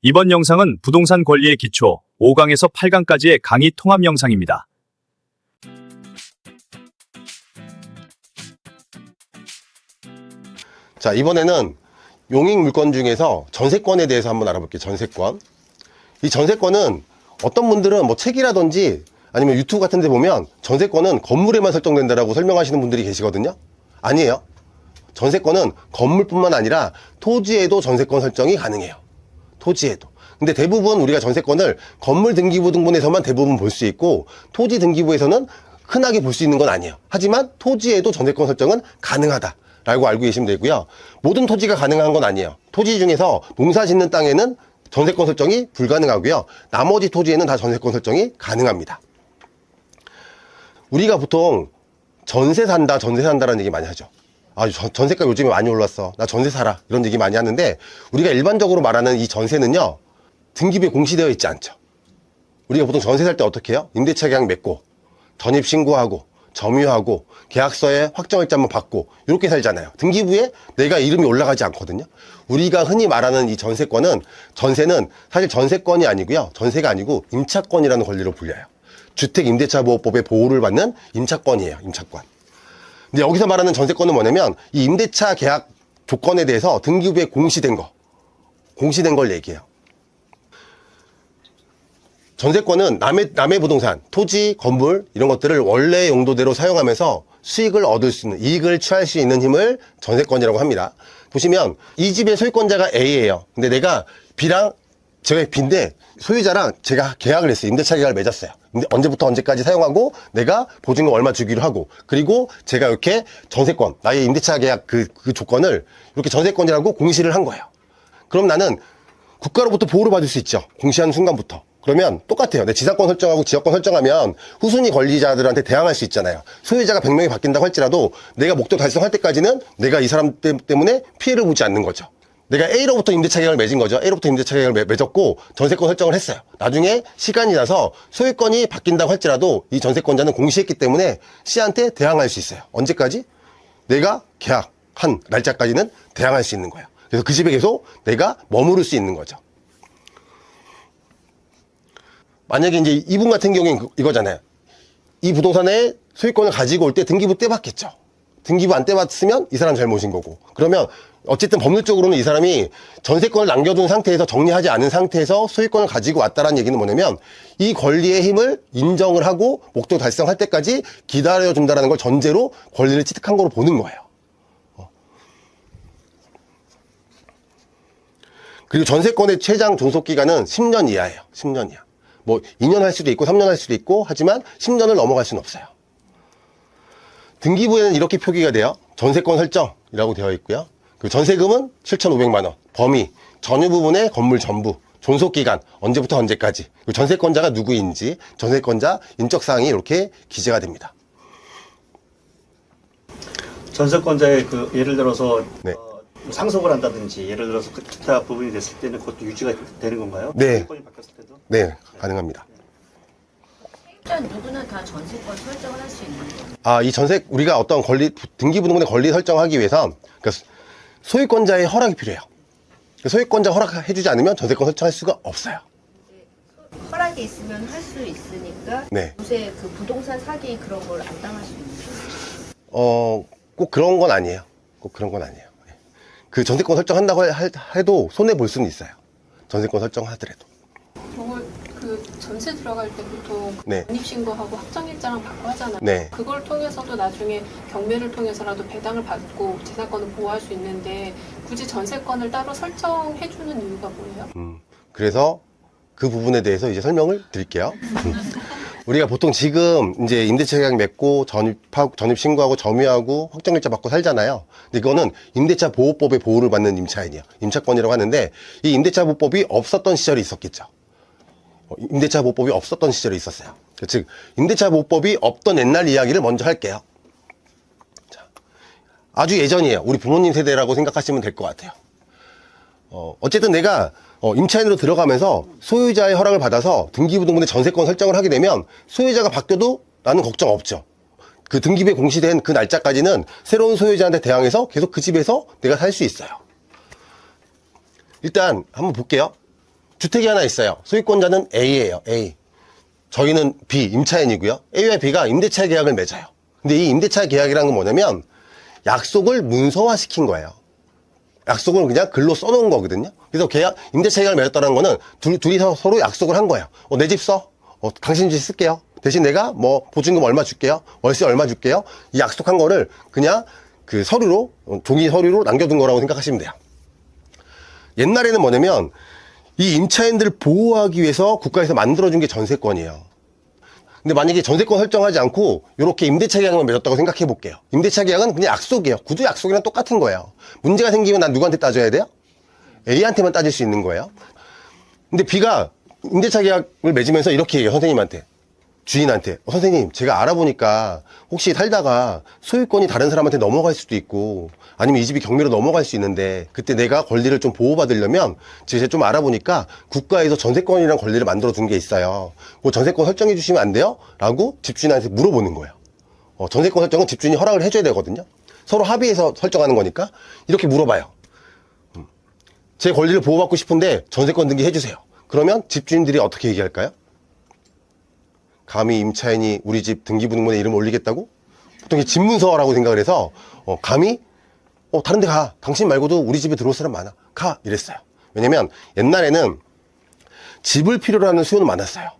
이번 영상은 부동산 권리의 기초 5강에서 8강까지의 강의 통합 영상입니다. 자, 이번에는 용익 물건 중에서 전세권에 대해서 한번 알아볼게요. 전세권. 이 전세권은 어떤 분들은 뭐 책이라든지 아니면 유튜브 같은 데 보면 전세권은 건물에만 설정된다라고 설명하시는 분들이 계시거든요. 아니에요. 전세권은 건물뿐만 아니라 토지에도 전세권 설정이 가능해요. 토지에도. 근데 대부분 우리가 전세권을 건물 등기부 등본에서만 대부분 볼 수 있고 토지 등기부에서는 흔하게 볼 수 있는 건 아니에요. 하지만 토지에도 전세권 설정은 가능하다라고 알고 계시면 되고요. 모든 토지가 가능한 건 아니에요. 토지 중에서 농사 짓는 땅에는 전세권 설정이 불가능하고요. 나머지 토지에는 다 전세권 설정이 가능합니다. 우리가 보통 전세 산다라는 얘기 많이 하죠. 아, 전세가 요즘에 많이 올랐어. 나 전세 살아. 이런 얘기 많이 하는데 우리가 일반적으로 말하는 이 전세는요. 등기부에 공시되어 있지 않죠. 우리가 보통 전세 살 때 어떻게 해요? 임대차 계약 맺고 전입신고하고 점유하고 계약서에 확정일자만 받고 이렇게 살잖아요. 등기부에 내가 이름이 올라가지 않거든요. 우리가 흔히 말하는 이 전세권은 전세는 사실 전세권이 아니고요. 전세가 아니고 임차권이라는 권리로 불려요. 주택임대차보호법의 보호를 받는 임차권이에요. 임차권. 근데 여기서 말하는 전세권은 뭐냐면 이 임대차 계약 조건에 대해서 등기부에 공시된 걸 얘기해요. 전세권은 남의 부동산, 토지, 건물 이런 것들을 원래 용도대로 사용하면서 수익을 얻을 수 있는, 이익을 취할 수 있는 힘을 전세권이라고 합니다. 보시면 이 집의 소유권자가 A예요. 근데 내가 제가 B인데 소유자랑 제가 계약을 했어요. 임대차 계약을 맺었어요. 근데 언제부터 언제까지 사용하고 내가 보증금 얼마 주기로 하고 그리고 제가 이렇게 전세권, 나의 임대차 계약 그 조건을 이렇게 전세권이라고 공시를 한 거예요. 그럼 나는 국가로부터 보호를 받을 수 있죠. 공시하는 순간부터. 그러면 똑같아요. 내 지상권 설정하고 지역권 설정하면 후순위 권리자들한테 대항할 수 있잖아요. 소유자가 100명이 바뀐다고 할지라도 내가 목적 달성할 때까지는 내가 이 사람 때문에 피해를 보지 않는 거죠. 내가 A로부터 임대차 계약을 맺은 거죠. A로부터 임대차 계약을 맺었고 전세권 설정을 했어요. 나중에 시간이 지나서 소유권이 바뀐다고 할지라도 이 전세권자는 공시했기 때문에 C한테 대항할 수 있어요. 언제까지? 내가 계약한 날짜까지는 대항할 수 있는 거예요. 그래서 그 집에 계속 내가 머무를 수 있는 거죠. 만약에 이제 이분 같은 경우에는 이거잖아요. 이 부동산의 소유권을 가지고 올 때 등기부 떼봤겠죠. 등기부 안 떼봤으면 이 사람 잘못인 거고. 그러면 어쨌든 법률적으로는 이 사람이 전세권을 남겨둔 상태에서 정리하지 않은 상태에서 소유권을 가지고 왔다라는 얘기는 뭐냐면 이 권리의 힘을 인정을 하고 목적 달성할 때까지 기다려준다라는 걸 전제로 권리를 취득한 거로 보는 거예요. 그리고 전세권의 최장 존속기간은 10년 이하예요. 10년 이하. 뭐 2년 할 수도 있고 3년 할 수도 있고 하지만 10년을 넘어갈 수는 없어요. 등기부에는 이렇게 표기가 돼요. 전세권 설정이라고 되어 있고요. 그 전세금은 7,500만 원. 범위, 전유 부분의 건물 전부, 존속기간, 언제부터 언제까지, 그리고 전세권자가 누구인지, 전세권자 인적사항이 이렇게 기재가 됩니다. 전세권자의 그 예를 들어서 네. 상속을 한다든지 예를 들어서 그 기타 부분이 됐을 때는 그것도 유지가 되는 건가요? 네. 전세권이 바뀌었을 때도? 네, 가능합니다. 일단 누구나 다 전세권 설정을 할 수 있는 거예요. 아, 이 전세, 우리가 어떤 등기부등본의 권리 설정하기 위해선 그러니까 소유권자의 허락이 필요해요. 소유권자 허락해주지 않으면 전세권 설정할 수가 없어요. 허락이 있으면 할 수 있으니까 네. 요새 그 부동산 사기 그런 걸 안 당할 수 있는 거예요. 꼭 그런 건 아니에요. 꼭 그런 건 아니에요. 그 전세권 설정한다고 해도 손해 볼 수는 있어요. 전세권 설정하더라도. 저걸 그 전세 들어갈 때 보통 네. 전입신고하고 확정일자랑 받고 하잖아요. 네. 그걸 통해서도 나중에 경매를 통해서라도 배당을 받고 재산권을 보호할 수 있는데 굳이 전세권을 따로 설정해주는 이유가 뭐예요? 그래서 그 부분에 대해서 이제 설명을 드릴게요. 우리가 보통 지금 이제 임대차 계약 맺고 전입신고하고 점유하고 확정일자 받고 살잖아요. 근데 이거는 임대차 보호법의 보호를 받는 임차인이에요. 임차권이라고 하는데 이 임대차 보호법이 없었던 시절이 있었겠죠. 임대차 보호법이 없었던 시절이 있었어요. 즉 임대차 보호법이 없던 옛날 이야기를 먼저 할게요. 자, 아주 예전이에요. 우리 부모님 세대라고 생각하시면 될 것 같아요. 어쨌든 내가 임차인으로 들어가면서 소유자의 허락을 받아서 등기부등본에 전세권 설정을 하게 되면 소유자가 바뀌어도 나는 걱정 없죠. 그 등기부에 공시된 그 날짜까지는 새로운 소유자한테 대항해서 계속 그 집에서 내가 살 수 있어요. 일단 한번 볼게요. 주택이 하나 있어요. 소유권자는 A예요. A. 저희는 B, 임차인이고요. A와 B가 임대차 계약을 맺어요. 근데 이 임대차 계약이라는 건 뭐냐면 약속을 문서화시킨 거예요. 약속을 그냥 글로 써놓은 거거든요. 그래서 임대차 계약을 맺었다는 거는 둘이서 서로 약속을 한 거예요. 내 집 써. 당신 집 쓸게요. 대신 내가 뭐 보증금 얼마 줄게요. 월세 얼마 줄게요. 이 약속한 거를 그냥 그 서류로, 종이 서류로 남겨둔 거라고 생각하시면 돼요. 옛날에는 뭐냐면 이 임차인들을 보호하기 위해서 국가에서 만들어준 게 전세권이에요. 근데 만약에 전세권 설정하지 않고 이렇게 임대차 계약만 맺었다고 생각해 볼게요. 임대차 계약은 그냥 약속이에요. 구두 약속이랑 똑같은 거예요. 문제가 생기면 난 누구한테 따져야 돼요? A한테만 따질 수 있는 거예요. 근데 B가 임대차 계약을 맺으면서 이렇게 얘기해요. 선생님한테. 주인한테. 선생님, 제가 알아보니까 혹시 살다가 소유권이 다른 사람한테 넘어갈 수도 있고 아니면 이 집이 경매로 넘어갈 수 있는데 그때 내가 권리를 좀 보호받으려면 제가 좀 알아보니까 국가에서 전세권이라는 권리를 만들어준 게 있어요. 그 전세권 설정해 주시면 안 돼요? 라고 집주인한테 물어보는 거예요. 전세권 설정은 집주인이 허락을 해줘야 되거든요. 서로 합의해서 설정하는 거니까 이렇게 물어봐요. 제 권리를 보호받고 싶은데 전세권 등기해 주세요. 그러면 집주인들이 어떻게 얘기할까요? 감히 임차인이 우리 집 등기부등본에 이름 올리겠다고? 보통 이게 집문서라고 생각을 해서 감히 다른 데 가. 당신 말고도 우리 집에 들어올 사람 많아. 가. 이랬어요. 왜냐면 옛날에는 집을 필요로 하는 수요는 많았어요.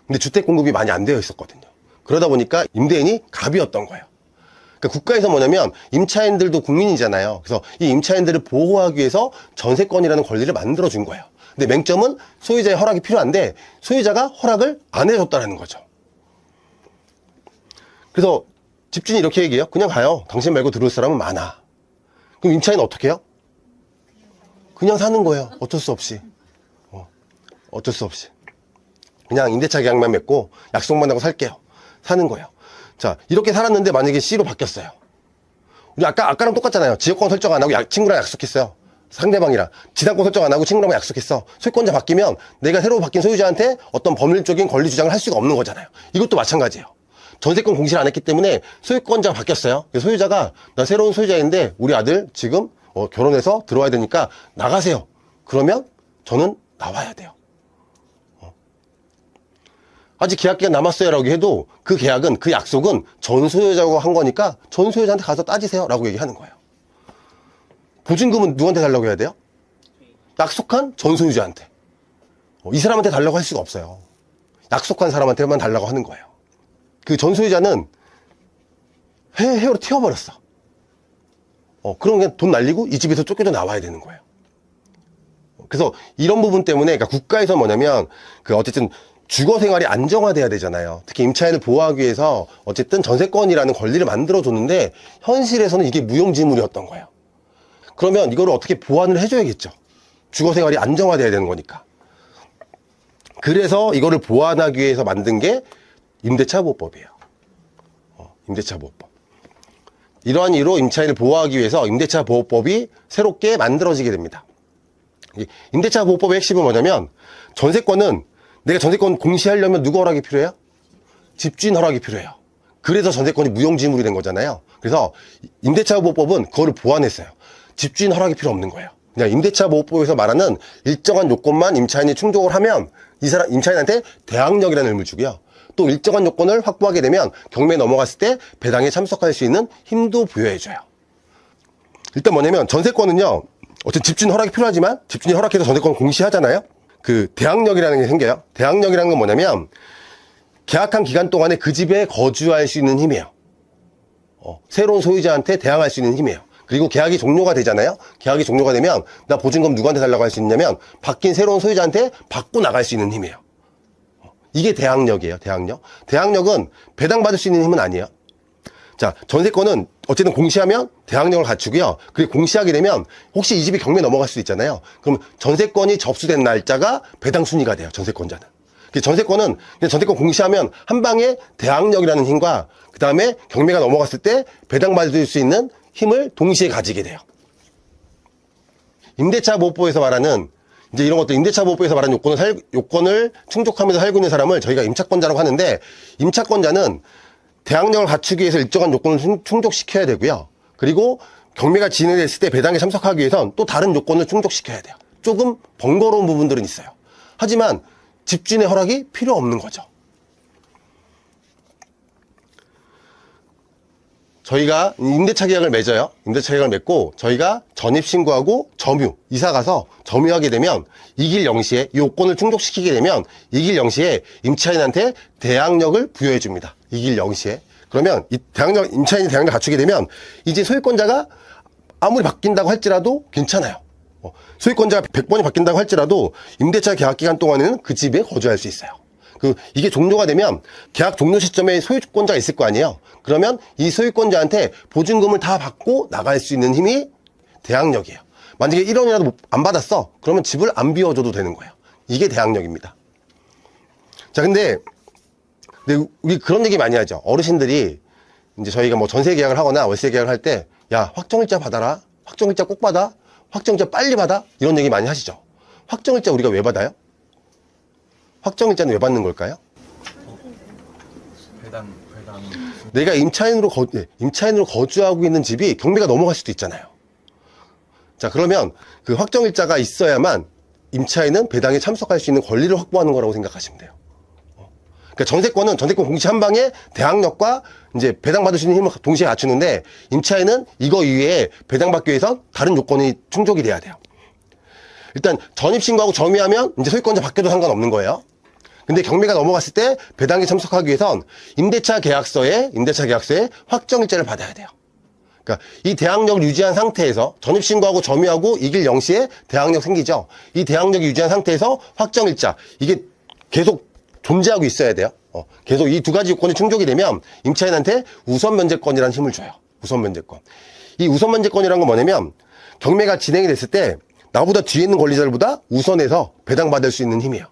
근데 주택 공급이 많이 안 되어 있었거든요. 그러다 보니까 임대인이 갑이었던 거예요. 그러니까 국가에서 뭐냐면 임차인들도 국민이잖아요. 그래서 이 임차인들을 보호하기 위해서 전세권이라는 권리를 만들어준 거예요. 근데 맹점은 소유자의 허락이 필요한데 소유자가 허락을 안 해줬다는 거죠. 그래서 집주인이 이렇게 얘기해요. 그냥 가요. 당신 말고 들어올 사람은 많아. 그럼 임차인은 어떻게 해요? 그냥 사는 거예요. 어쩔 수 없이. 어쩔 수 없이. 그냥 임대차 계약만 맺고 약속만 하고 살게요. 사는 거예요. 자, 이렇게 살았는데 만약에 C로 바뀌었어요. 우리 아까랑 똑같잖아요. 지역권 설정 안 하고 친구랑 약속했어요. 상대방이랑. 지상권 설정 안 하고 친구랑 약속했어. 소유권자 바뀌면 내가 새로 바뀐 소유자한테 어떤 법률적인 권리 주장을 할 수가 없는 거잖아요. 이것도 마찬가지예요. 전세권 공시를 안 했기 때문에 소유권자가 바뀌었어요. 소유자가 나 새로운 소유자인데 우리 아들 지금 결혼해서 들어와야 되니까 나가세요. 그러면 저는 나와야 돼요. 아직 계약기간 남았어요 라고 해도 그 계약은, 그 약속은 전 소유자하고 한 거니까 전 소유자한테 가서 따지세요 라고 얘기하는 거예요. 보증금은 누구한테 달라고 해야 돼요? 약속한 전 소유자한테. 이 사람한테 달라고 할 수가 없어요. 약속한 사람한테만 달라고 하는 거예요. 그 전 소유자는 헤어로 튀어버렸어. 그럼 그냥 돈 날리고 이 집에서 쫓겨져 나와야 되는 거예요. 그래서 이런 부분 때문에, 그러니까 국가에서 뭐냐면, 어쨌든 주거 생활이 안정화돼야 되잖아요. 특히 임차인을 보호하기 위해서 어쨌든 전세권이라는 권리를 만들어줬는데, 현실에서는 이게 무용지물이었던 거예요. 그러면 이거를 어떻게 보완을 해줘야겠죠. 주거 생활이 안정화돼야 되는 거니까. 그래서 이거를 보완하기 위해서 만든 게 임대차 보호법이에요. 임대차 보호법. 이러한 이유로 임차인을 보호하기 위해서 임대차 보호법이 새롭게 만들어지게 됩니다. 임대차 보호법의 핵심은 뭐냐면, 전세권은 내가 전세권 공시하려면 누구 허락이 필요해요? 집주인 허락이 필요해요. 그래서 전세권이 무용지물이 된 거잖아요. 그래서 임대차 보호법은 그거를 보완했어요. 집주인 허락이 필요 없는 거예요. 그냥 임대차 보호법에서 말하는 일정한 요건만 임차인이 충족을 하면 이 사람 임차인한테 대항력이라는 의무를 주고요. 또 일정한 요건을 확보하게 되면 경매에 넘어갔을 때 배당에 참석할 수 있는 힘도 부여해줘요. 일단 뭐냐면 전세권은요, 어쨌든 집주인 허락이 필요하지만 집주인이 허락해서 전세권을 공시하잖아요. 그 대항력이라는 게 생겨요. 대항력이라는 건 뭐냐면 계약한 기간 동안에 그 집에 거주할 수 있는 힘이에요. 새로운 소유자한테 대항할 수 있는 힘이에요. 그리고 계약이 종료가 되잖아요. 계약이 종료가 되면 나 보증금 누구한테 달라고 할 수 있냐면 바뀐 새로운 소유자한테 받고 나갈 수 있는 힘이에요. 이게 대항력이에요. 대항력. 대항력은 배당받을 수 있는 힘은 아니에요. 자, 전세권은 어쨌든 공시하면 대항력을 갖추고요. 그리고 공시하게 되면 혹시 이 집이 경매 넘어갈 수도 있잖아요. 그럼 전세권이 접수된 날짜가 배당 순위가 돼요. 전세권자는. 전세권은 그냥 전세권 공시하면 한 방에 대항력이라는 힘과 그 다음에 경매가 넘어갔을 때 배당받을 수 있는 힘을 동시에 가지게 돼요. 임대차 보호법에서 말하는 이제 이런 것들, 임대차 보호법에서 말하는 요건을 충족하면서 살고 있는 사람을 저희가 임차권자라고 하는데, 임차권자는 대항력을 갖추기 위해서 일정한 요건을 충족시켜야 되고요. 그리고 경매가 진행됐을 때 배당에 참석하기 위해서는 또 다른 요건을 충족시켜야 돼요. 조금 번거로운 부분들은 있어요. 하지만 집주인의 허락이 필요 없는 거죠. 저희가 임대차 계약을 맺어요. 임대차 계약을 맺고 저희가 전입신고하고 점유, 이사 가서 점유하게 되면 이 길 영시에 이 요건을 충족시키게 되면 이 길 영시에 임차인한테 대항력을 부여해 줍니다. 이 길 영시에. 그러면 이 대항력, 임차인이 대항력을 갖추게 되면 이제 소유권자가 아무리 바뀐다고 할지라도 괜찮아요. 소유권자가 100번이 바뀐다고 할지라도 임대차 계약 기간 동안에는 그 집에 거주할 수 있어요. 이게 종료가 되면 계약 종료 시점에 소유권자가 있을 거 아니에요. 그러면 이 소유권자한테 보증금을 다 받고 나갈 수 있는 힘이 대항력이에요. 만약에 1원이라도 안 받았어. 그러면 집을 안 비워줘도 되는 거예요. 이게 대항력입니다. 자, 근데 우리 그런 얘기 많이 하죠. 어르신들이 이제 저희가 뭐 전세 계약을 하거나 월세 계약을 할 때, 야, 확정일자 받아라. 확정일자 꼭 받아. 확정일자 빨리 받아. 이런 얘기 많이 하시죠. 확정일자 우리가 왜 받아요? 확정일자는 왜 받는 걸까요? 배당. 내가 임차인으로 거주하고 있는 집이 경매가 넘어갈 수도 있잖아요. 자, 그러면 그 확정일자가 있어야만 임차인은 배당에 참석할 수 있는 권리를 확보하는 거라고 생각하시면 돼요. 그러니까 전세권 공시 한 방에 대항력과 이제 배당받을 수 있는 힘을 동시에 갖추는데 임차인은 이거 이외에 배당받기 위해서 다른 요건이 충족이 돼야 돼요. 일단 전입신고하고 점유하면 이제 소유권자 바뀌어도 상관없는 거예요. 근데 경매가 넘어갔을 때 배당에 참석하기 위해선 임대차 계약서에 확정일자를 받아야 돼요. 그러니까 이 대항력을 유지한 상태에서 전입신고하고 점유하고 이 길 영시에 대항력 생기죠. 이 대항력이 유지한 상태에서 확정일자, 이게 계속 존재하고 있어야 돼요. 계속 이 두 가지 요건이 충족이 되면 임차인한테 우선면제권이라는 힘을 줘요. 우선면제권. 이 우선면제권이라는 건 뭐냐면 경매가 진행이 됐을 때 나보다 뒤에 있는 권리자들보다 우선해서 배당받을 수 있는 힘이에요.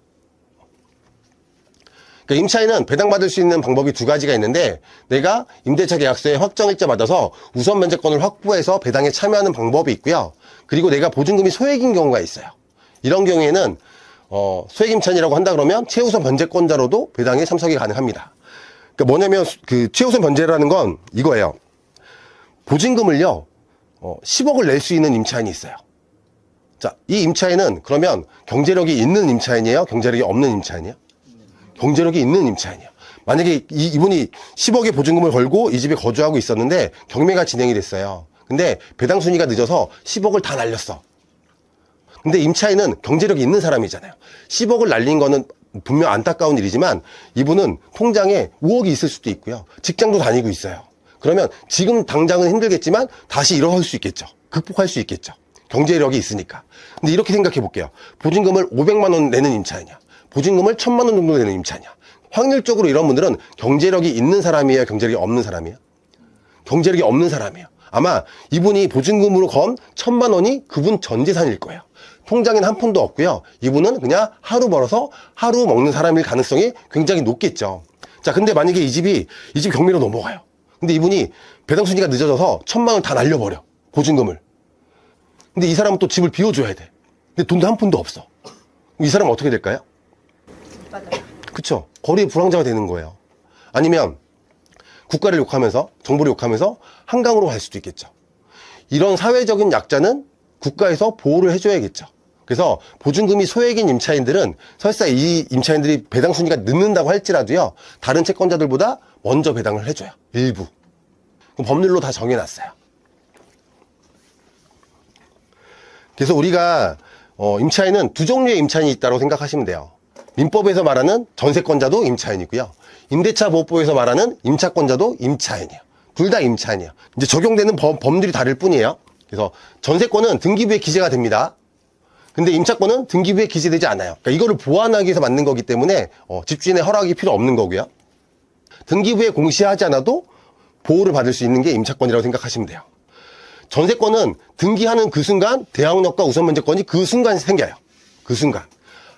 그러니까 임차인은 배당받을 수 있는 방법이 두 가지가 있는데 내가 임대차 계약서에 확정일자 받아서 우선 면제권을 확보해서 배당에 참여하는 방법이 있고요. 그리고 내가 보증금이 소액인 경우가 있어요. 이런 경우에는 소액 임차인이라고 한다 그러면 최우선 변제권자로도 배당에 참석이 가능합니다. 그러니까 뭐냐면 그 최우선 변제라는 건 이거예요. 보증금을요 10억을 낼 수 있는 임차인이 있어요. 자, 이 임차인은 그러면 경제력이 있는 임차인이에요? 경제력이 없는 임차인이에요? 경제력이 있는 임차인이에요. 만약에 이분이 10억의 보증금을 걸고 이 집에 거주하고 있었는데 경매가 진행이 됐어요. 근데 배당 순위가 늦어서 10억을 다 날렸어. 근데 임차인은 경제력이 있는 사람이잖아요. 10억을 날린 거는 분명 안타까운 일이지만 이분은 통장에 5억이 있을 수도 있고요. 직장도 다니고 있어요. 그러면 지금 당장은 힘들겠지만 다시 일어설 수 있겠죠. 극복할 수 있겠죠. 경제력이 있으니까. 근데 이렇게 생각해 볼게요. 보증금을 500만 원 내는 임차인이야. 보증금을 1000만 원 정도 내는 임차인이야. 확률적으로 이런 분들은 경제력이 있는 사람이에요? 경제력이 없는 사람이에요? 경제력이 없는 사람이에요. 아마 이분이 보증금으로 건 1000만 원이 그분 전 재산일 거예요. 통장에는 한 푼도 없고요. 이분은 그냥 하루 벌어서 하루 먹는 사람일 가능성이 굉장히 높겠죠. 자, 근데 만약에 이 집이 경매로 넘어가요. 근데 이분이 배당 순위가 늦어져서 1000만 원 다 날려버려. 보증금을. 근데 이 사람은 또 집을 비워줘야 돼. 근데 돈도 한 푼도 없어. 이 사람은 어떻게 될까요? 맞아요. 그쵸. 거리 불황자가 되는 거예요. 아니면 국가를 욕하면서 정부를 욕하면서 한강으로 갈 수도 있겠죠. 이런 사회적인 약자는 국가에서 보호를 해줘야겠죠. 그래서 보증금이 소액인 임차인들은 설사 이 임차인들이 배당 순위가 늦는다고 할지라도요 다른 채권자들보다 먼저 배당을 해줘요. 일부. 법률로 다 정해놨어요. 그래서 우리가 임차인은 두 종류의 임차인이 있다고 생각하시면 돼요. 민법에서 말하는 전세권자도 임차인이고요. 임대차 보호법에서 말하는 임차권자도 임차인이에요. 둘 다 임차인이에요. 이제 적용되는 법률이 다를 뿐이에요. 그래서 전세권은 등기부에 기재가 됩니다. 근데 임차권은 등기부에 기재되지 않아요. 그러니까 이거를 보완하기 위해서 만든 거기 때문에 집주인의 허락이 필요 없는 거고요. 등기부에 공시하지 않아도 보호를 받을 수 있는 게 임차권이라고 생각하시면 돼요. 전세권은 등기하는 그 순간 대항력과 우선면제권이 그 순간 생겨요. 그 순간.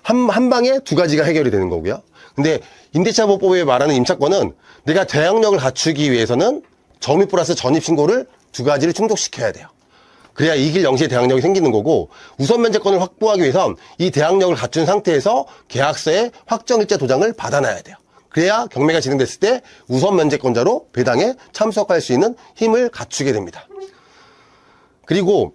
한 방에 두 가지가 해결이 되는 거고요. 근데 임대차보호법에 말하는 임차권은 내가 대항력을 갖추기 위해서는 점유 플러스 전입신고를 두 가지를 충족시켜야 돼요. 그래야 이 길 영시에 대항력이 생기는 거고 우선면제권을 확보하기 위해선 이 대항력을 갖춘 상태에서 계약서에 확정일자 도장을 받아놔야 돼요. 그래야 경매가 진행됐을 때 우선면제권자로 배당에 참석할 수 있는 힘을 갖추게 됩니다. 그리고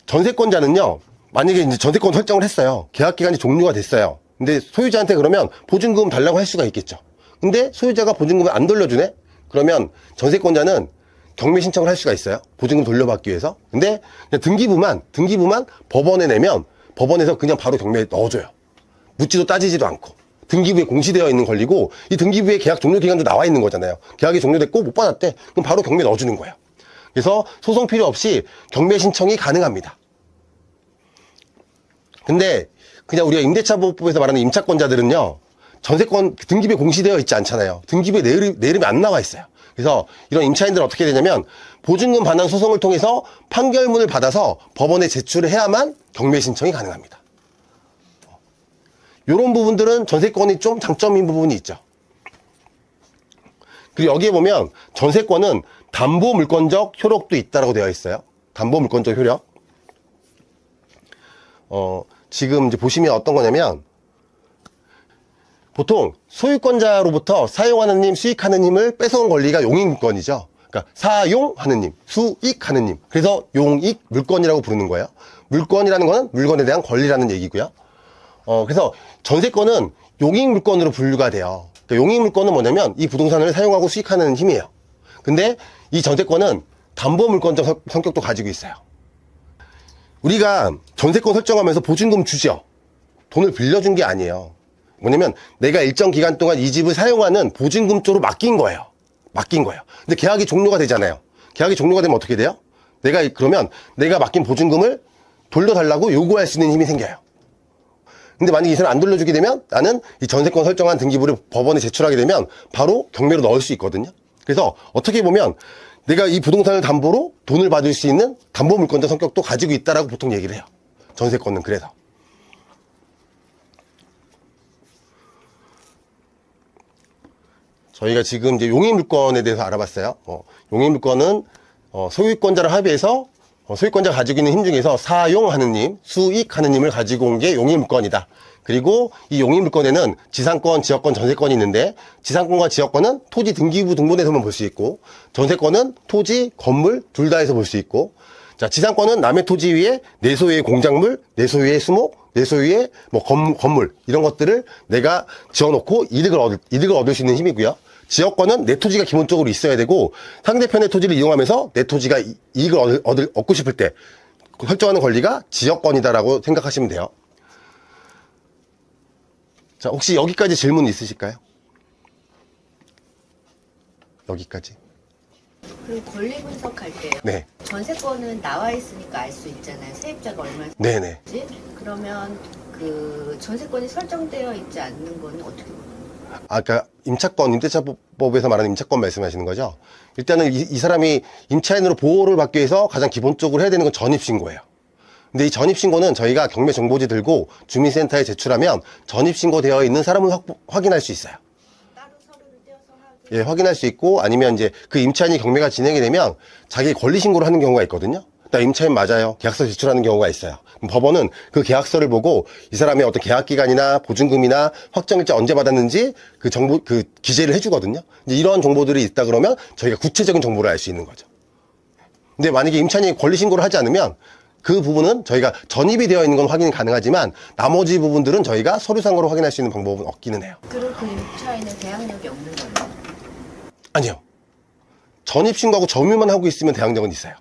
전세권자는요. 만약에 이제 전세권 설정을 했어요. 계약 기간이 종료가 됐어요. 근데 소유자한테 그러면 보증금 달라고 할 수가 있겠죠. 근데 소유자가 보증금을 안 돌려주네? 그러면 전세권자는 경매 신청을 할 수가 있어요. 보증금 돌려받기 위해서. 근데 그냥 등기부만 법원에 내면 법원에서 그냥 바로 경매에 넣어줘요. 묻지도 따지지도 않고. 등기부에 공시되어 있는 권리고, 이 등기부에 계약 종료 기간도 나와 있는 거잖아요. 계약이 종료됐고 못 받았대. 그럼 바로 경매 넣어주는 거예요. 그래서 소송 필요 없이 경매 신청이 가능합니다. 근데 그냥 우리가 임대차보호법에서 말하는 임차권자들은요, 전세권 등기부에 공시되어 있지 않잖아요. 등기부에 내 이름이 안 나와 있어요. 그래서 이런 임차인들은 어떻게 되냐면 보증금 반환 소송을 통해서 판결문을 받아서 법원에 제출을 해야만 경매 신청이 가능합니다. 이런 부분들은 전세권이 좀 장점인 부분이 있죠. 그리고 여기에 보면 전세권은 담보 물권적 효력도 있다라고 되어 있어요. 담보 물권적 효력. 지금 이제 보시면 어떤 거냐면, 보통 소유권자로부터 사용하는 힘, 수익하는 힘을 뺏어온 권리가 용익물권이죠. 그러니까 사용하는 힘, 수익하는 힘. 그래서 용익 물권이라고 부르는 거예요. 물권이라는 거는 물건에 대한 권리라는 얘기고요. 그래서 전세권은 용익물권으로 분류가 돼요. 그러니까 용익물권은 뭐냐면 이 부동산을 사용하고 수익하는 힘이에요. 근데 이 전세권은 담보물권적 성격도 가지고 있어요. 우리가 전세권 설정하면서 보증금 주죠. 돈을 빌려준 게 아니에요. 뭐냐면 내가 일정 기간 동안 이 집을 사용하는 보증금 쪽으로 맡긴 거예요. 근데 계약이 종료가 되잖아요. 계약이 종료가 되면 어떻게 돼요? 그러면 내가 맡긴 보증금을 돌려달라고 요구할 수 있는 힘이 생겨요. 근데 만약에 이 사람 안 돌려주게 되면 나는 이 전세권 설정한 등기부를 법원에 제출하게 되면 바로 경매로 넣을 수 있거든요. 그래서 어떻게 보면 내가 이 부동산을 담보로 돈을 받을 수 있는 담보물권자 성격도 가지고 있다라고 보통 얘기를 해요. 전세권은 그래서. 저희가 지금 이제 용익물권에 대해서 알아봤어요. 용익물권은 소유권자랑 합의해서 소유권자가 가지고 있는 힘 중에서 사용하는 힘, 수익하는 힘을 가지고 온 게 용익물권이다. 그리고 이 용익물권에는 지상권, 지역권, 전세권이 있는데, 지상권과 지역권은 토지 등기부 등본에서만 볼 수 있고, 전세권은 토지, 건물 둘 다에서 볼 수 있고, 자, 지상권은 남의 토지 위에 내 소유의 공작물, 내 소유의 수목, 내 소유의 뭐 건물 이런 것들을 내가 지어놓고 이득을 얻을 수 있는 힘이고요. 지역권은 내 토지가 기본적으로 있어야 되고, 상대편의 토지를 이용하면서 내 토지가 이익을 얻고 싶을 때 설정하는 권리가 지역권이다라고 생각하시면 돼요. 자, 혹시 여기까지 질문 있으실까요? 여기까지. 그리고 권리 분석할 때요. 네. 전세권은 나와 있으니까 알 수 있잖아요. 세입자가 얼마인지. 네네. 그러면 그 전세권이 설정되어 있지 않는 거는 어떻게 보나요? 아까 임차권, 임대차법에서 말하는 임차권 말씀하시는 거죠? 일단은 이 사람이 임차인으로 보호를 받기 위해서 가장 기본적으로 해야 되는 건 전입신고예요. 근데 이 전입신고는 저희가 경매정보지 들고 주민센터에 제출하면 전입신고되어 있는 사람을 확인할 수 있어요. 따로 서류를 떼어서 하고. 예, 확인할 수 있고, 아니면 이제 그 임차인이 경매가 진행이 되면 자기 권리신고를 하는 경우가 있거든요. 나 임차인 맞아요. 계약서 제출하는 경우가 있어요. 그럼 법원은 그 계약서를 보고 이 사람의 어떤 계약기간이나 보증금이나 확정일자 언제 받았는지 그 정보, 그 기재를 해주거든요. 이제 이런 정보들이 있다 그러면 저희가 구체적인 정보를 알 수 있는 거죠. 근데 만약에 임차인이 권리신고를 하지 않으면 그 부분은 저희가 전입이 되어 있는 건 확인이 가능하지만 나머지 부분들은 저희가 서류상으로 확인할 수 있는 방법은 없기는 해요. 그리고 그 임차인은 대항력이 없는 거예요. 아니요. 전입신고하고 점유만 하고 있으면 대항력은 있어요.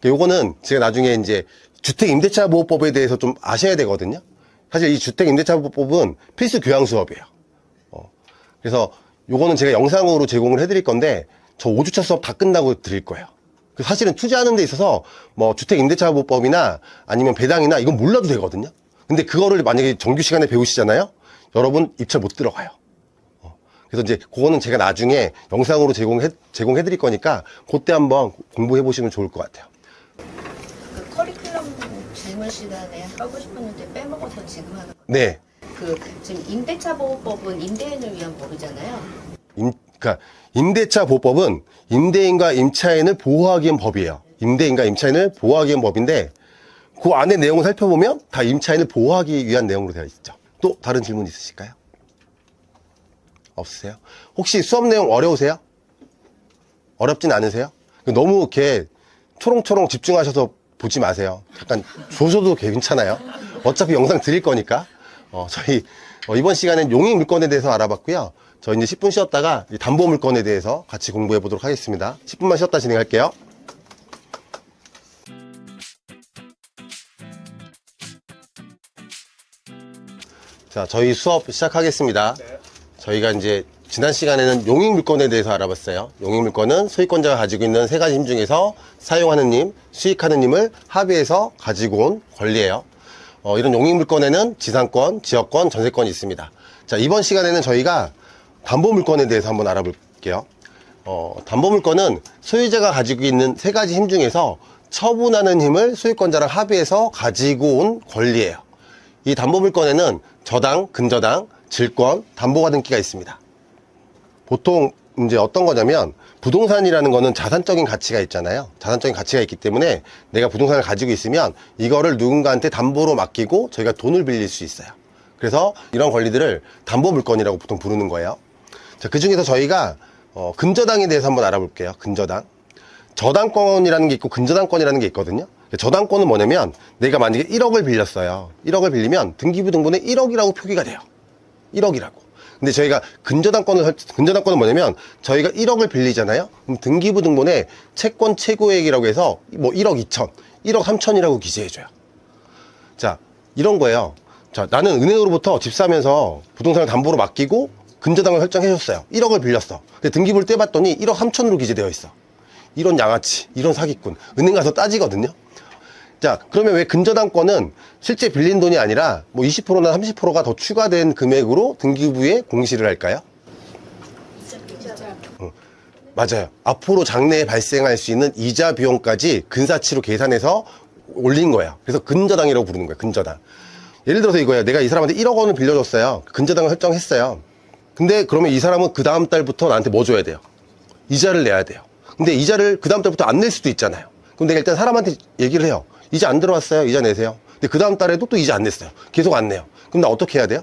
요거는 제가 나중에 이제 주택임대차보호법에 대해서 좀 아셔야 되거든요. 사실 이 주택임대차보호법은 필수 교양 수업이에요. 그래서 요거는 제가 영상으로 제공을 해드릴 건데 저 5주차 수업 다 끝나고 드릴 거예요. 사실은 투자하는 데 있어서 뭐 주택임대차보호법이나 아니면 배당이나 이건 몰라도 되거든요. 근데 그거를 만약에 정규 시간에 배우시잖아요. 여러분 입찰 못 들어가요. 그래서 이제 그거는 제가 나중에 영상으로 제공해 드릴 거니까 그때 한번 공부해 보시면 좋을 것 같아요. 그 커리큘럼 질문 시간에 하고 싶었는데 빼먹어서 지금 하는 거예요. 네. 그 지금 임대차보호법은 임대인을 위한 법이잖아요. 그러니까 임대차보호법은 임대인과 임차인을 보호하기 위한 법이에요. 임대인과 임차인을 보호하기 위한 법인데 그 안에 내용을 살펴보면 다 임차인을 보호하기 위한 내용으로 되어 있죠. 또 다른 질문 있으실까요? 없으세요? 혹시 수업 내용 어려우세요? 어렵진 않으세요? 너무 이렇게 초롱초롱 집중하셔서 보지 마세요. 약간 줘서도 괜찮아요. 어차피 영상 드릴 거니까. 저희 이번 시간엔 용익 물건에 대해서 알아봤고요. 저 이제 10분 쉬었다가 이 담보 물건에 대해서 같이 공부해 보도록 하겠습니다. 10분만 쉬었다 진행할게요. 자, 저희 수업 시작하겠습니다. 저희가 이제 지난 시간에는 용익 물건에 대해서 알아봤어요. 용익 물건은 소유권자가 가지고 있는 세 가지 힘 중에서 사용하는 힘, 수익하는 힘을 합의해서 가지고 온 권리예요. 이런 용익 물건에는 지상권, 지역권, 전세권이 있습니다. 자, 이번 시간에는 저희가 담보 물건에 대해서 한번 알아볼게요. 담보 물건은 소유자가 가지고 있는 세 가지 힘 중에서 처분하는 힘을 소유권자랑 합의해서 가지고 온 권리예요. 이 담보 물건에는 저당, 근저당, 질권, 담보가 등기가 있습니다. 보통 이제 어떤 거냐면 부동산이라는 거는 자산적인 가치가 있잖아요. 자산적인 가치가 있기 때문에 내가 부동산을 가지고 있으면 이거를 누군가한테 담보로 맡기고 저희가 돈을 빌릴 수 있어요. 그래서 이런 권리들을 담보 물건이라고 보통 부르는 거예요. 자, 그 중에서 저희가 근저당에 대해서 한번 알아볼게요. 근저당. 저당권이라는 게 있고 근저당권이라는 게 있거든요. 저당권은 뭐냐면 내가 만약에 1억을 빌렸어요. 1억을 빌리면 등기부등본에 1억이라고 표기가 돼요. 1억이라고. 근데 저희가 근저당권은 뭐냐면 저희가 1억을 빌리잖아요. 그럼 등기부등본에 채권 최고액이라고 해서 뭐 1억 2천, 1억 3천이라고 기재해줘요. 자, 이런 거예요. 자, 나는 은행으로부터 집 사면서 부동산을 담보로 맡기고 근저당을 설정해줬어요. 1억을 빌렸어. 근데 등기부를 떼봤더니 1억 3천으로 기재되어 있어. 이런 양아치, 이런 사기꾼. 은행 가서 따지거든요. 자, 그러면 왜 근저당권은 실제 빌린 돈이 아니라 뭐 20%나 30%가 더 추가된 금액으로 등기부에 공시를 할까요? 맞아요. 앞으로 장래에 발생할 수 있는 이자 비용까지 근사치로 계산해서 올린 거예요. 그래서 근저당이라고 부르는 거예요. 근저당. 예를 들어서 이거예요. 내가 이 사람한테 1억 원을 빌려줬어요. 근저당을 설정했어요. 근데 그러면 이 사람은 그 다음 달부터 나한테 뭐 줘야 돼요? 이자를 내야 돼요. 근데 이자를 그 다음 달부터 안 낼 수도 있잖아요. 그럼 내가 일단 사람한테 얘기를 해요. 이자 안 들어왔어요. 이자 내세요. 근데 그 다음 달에도 또 이자 안 냈어요. 계속 안 내요. 그럼 나 어떻게 해야 돼요?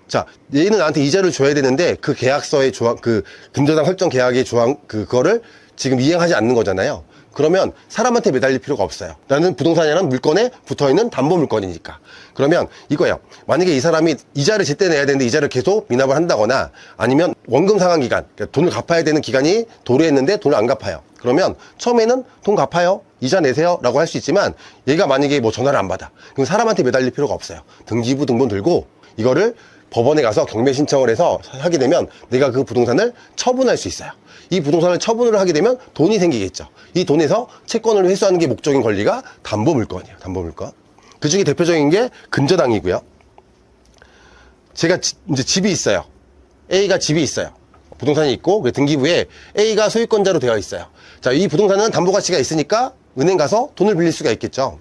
자, 얘는 나한테 이자를 줘야 되는데 그 계약서의 조항, 그 근저당 설정 계약의 조항, 그거를 지금 이행하지 않는 거잖아요. 그러면 사람한테 매달릴 필요가 없어요. 나는 부동산이라는 물건에 붙어있는 담보 물건이니까. 그러면 이거예요. 만약에 이 사람이 이자를 제때 내야 되는데 이자를 계속 미납을 한다거나 아니면 원금 상환 기간, 그러니까 돈을 갚아야 되는 기간이 도래했는데 돈을 안 갚아요. 그러면 처음에는 돈 갚아요. 이자 내세요. 라고 할 수 있지만 얘가 만약에 뭐 전화를 안 받아. 그럼 사람한테 매달릴 필요가 없어요. 등기부 등본 들고 이거를 법원에 가서 경매 신청을 해서 하게 되면 내가 그 부동산을 처분할 수 있어요. 이 부동산을 처분을 하게 되면 돈이 생기겠죠. 이 돈에서 채권을 회수하는 게 목적인 권리가 담보 물건이에요. 담보 물건. 그 중에 대표적인 게 근저당이고요. 제가 이제 집이 있어요. A가 집이 있어요. 부동산이 있고 등기부에 A가 소유권자로 되어 있어요. 자, 이 부동산은 담보 가치가 있으니까 은행 가서 돈을 빌릴 수가 있겠죠.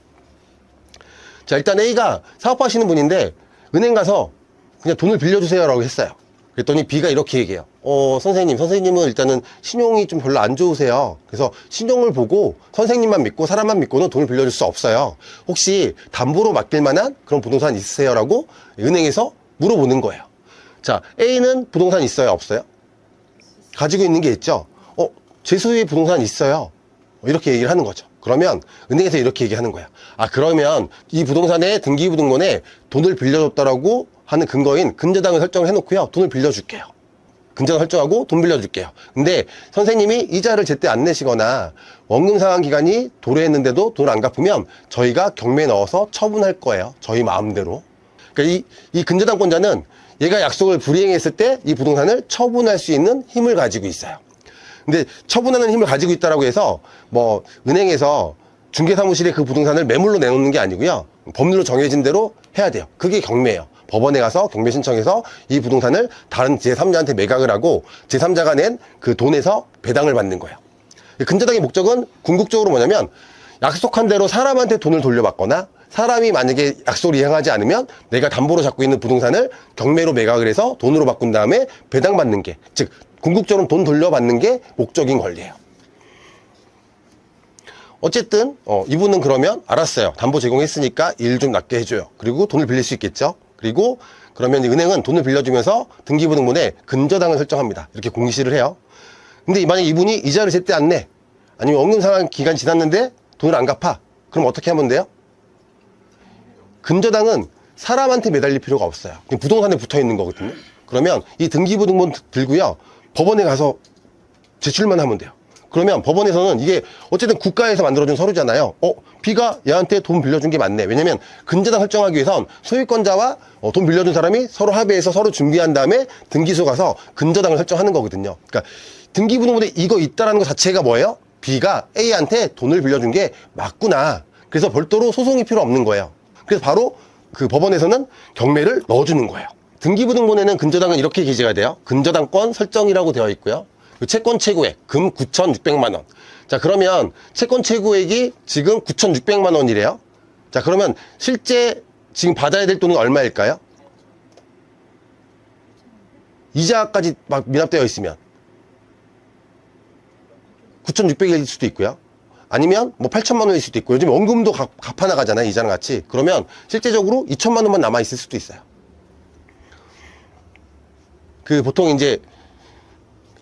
자, 일단 A가 사업하시는 분인데 은행 가서 그냥 돈을 빌려주세요 라고 했어요. 그랬더니 B가 이렇게 얘기해요. 선생님은 일단은 신용이 좀 별로 안 좋으세요. 그래서 신용을 보고 선생님만 믿고 사람만 믿고는 돈을 빌려줄 수 없어요. 혹시 담보로 맡길 만한 그런 부동산 있으세요? 라고 은행에서 물어보는 거예요. 자, A는 부동산 있어요? 없어요? 가지고 있는 게 있죠. 제 소유의 부동산 있어요. 이렇게 얘기를 하는 거죠. 그러면 은행에서 이렇게 얘기하는 거야. 아, 그러면 이 부동산의 등기부등본에 돈을 빌려줬다라고 하는 근거인 근저당을 설정을 해놓고요. 돈을 빌려줄게요. 근저당 설정하고 돈 빌려줄게요. 근데 선생님이 이자를 제때 안 내시거나 원금 상환 기간이 도래했는데도 돈을 안 갚으면 저희가 경매에 넣어서 처분할 거예요. 저희 마음대로. 그러니까 이 근저당권자는 얘가 약속을 불이행했을 때 이 부동산을 처분할 수 있는 힘을 가지고 있어요. 근데 처분하는 힘을 가지고 있다라고 해서 뭐 은행에서 중개사무실에 그 부동산을 매물로 내놓는 게 아니고요. 법률로 정해진 대로 해야 돼요. 그게 경매예요. 법원에 가서 경매 신청해서 이 부동산을 다른 제3자한테 매각을 하고 제3자가 낸 그 돈에서 배당을 받는 거예요. 근저당의 목적은 궁극적으로 뭐냐면 약속한 대로 사람한테 돈을 돌려받거나 사람이 만약에 약속을 이행하지 않으면 내가 담보로 잡고 있는 부동산을 경매로 매각을 해서 돈으로 바꾼 다음에 배당받는 게, 즉 궁극적으로 돈 돌려받는 게 목적인 권리예요. 어쨌든 이분은 그러면 알았어요. 담보 제공했으니까 일 좀 낫게 해줘요. 그리고 돈을 빌릴 수 있겠죠. 그리고 그러면 은행은 돈을 빌려주면서 등기부등본에 근저당을 설정합니다. 이렇게 공시를 해요. 근데 만약에 이분이 이자를 제때 안 내, 아니면 원금 상환 기간 지났는데 돈을 안 갚아. 그럼 어떻게 하면 돼요? 근저당은 사람한테 매달릴 필요가 없어요. 그냥 부동산에 붙어 있는 거거든요. 그러면 이 등기부등본 들고요, 법원에 가서 제출만 하면 돼요. 그러면 법원에서는 이게 어쨌든 국가에서 만들어준 서류잖아요. B가 얘한테 돈 빌려준 게 맞네. 왜냐면 근저당 설정하기 위해선 소유권자와 돈 빌려준 사람이 서로 합의해서 서로 준비한 다음에 등기소 가서 근저당을 설정하는 거거든요. 그러니까 등기부등본에 이거 있다라는 것 자체가 뭐예요? B가 A한테 돈을 빌려준 게 맞구나. 그래서 별도로 소송이 필요 없는 거예요. 그래서 바로 그 법원에서는 경매를 넣어주는 거예요. 등기부등본에는 근저당은 이렇게 기재가 돼요. 근저당권 설정이라고 되어 있고요. 채권 최고액 금 9,600만 원. 자, 그러면 채권 최고액이 지금 9,600만 원이래요. 자, 그러면 실제 지금 받아야 될 돈은 얼마일까요? 이자까지 막 미납되어 있으면 9,600일 수도 있고요. 아니면 뭐 8천만 원일 수도 있고, 요즘 원금도 갚아 나가잖아요, 이자랑 같이. 그러면 실제적으로 2천만 원만 남아 있을 수도 있어요. 그 보통 이제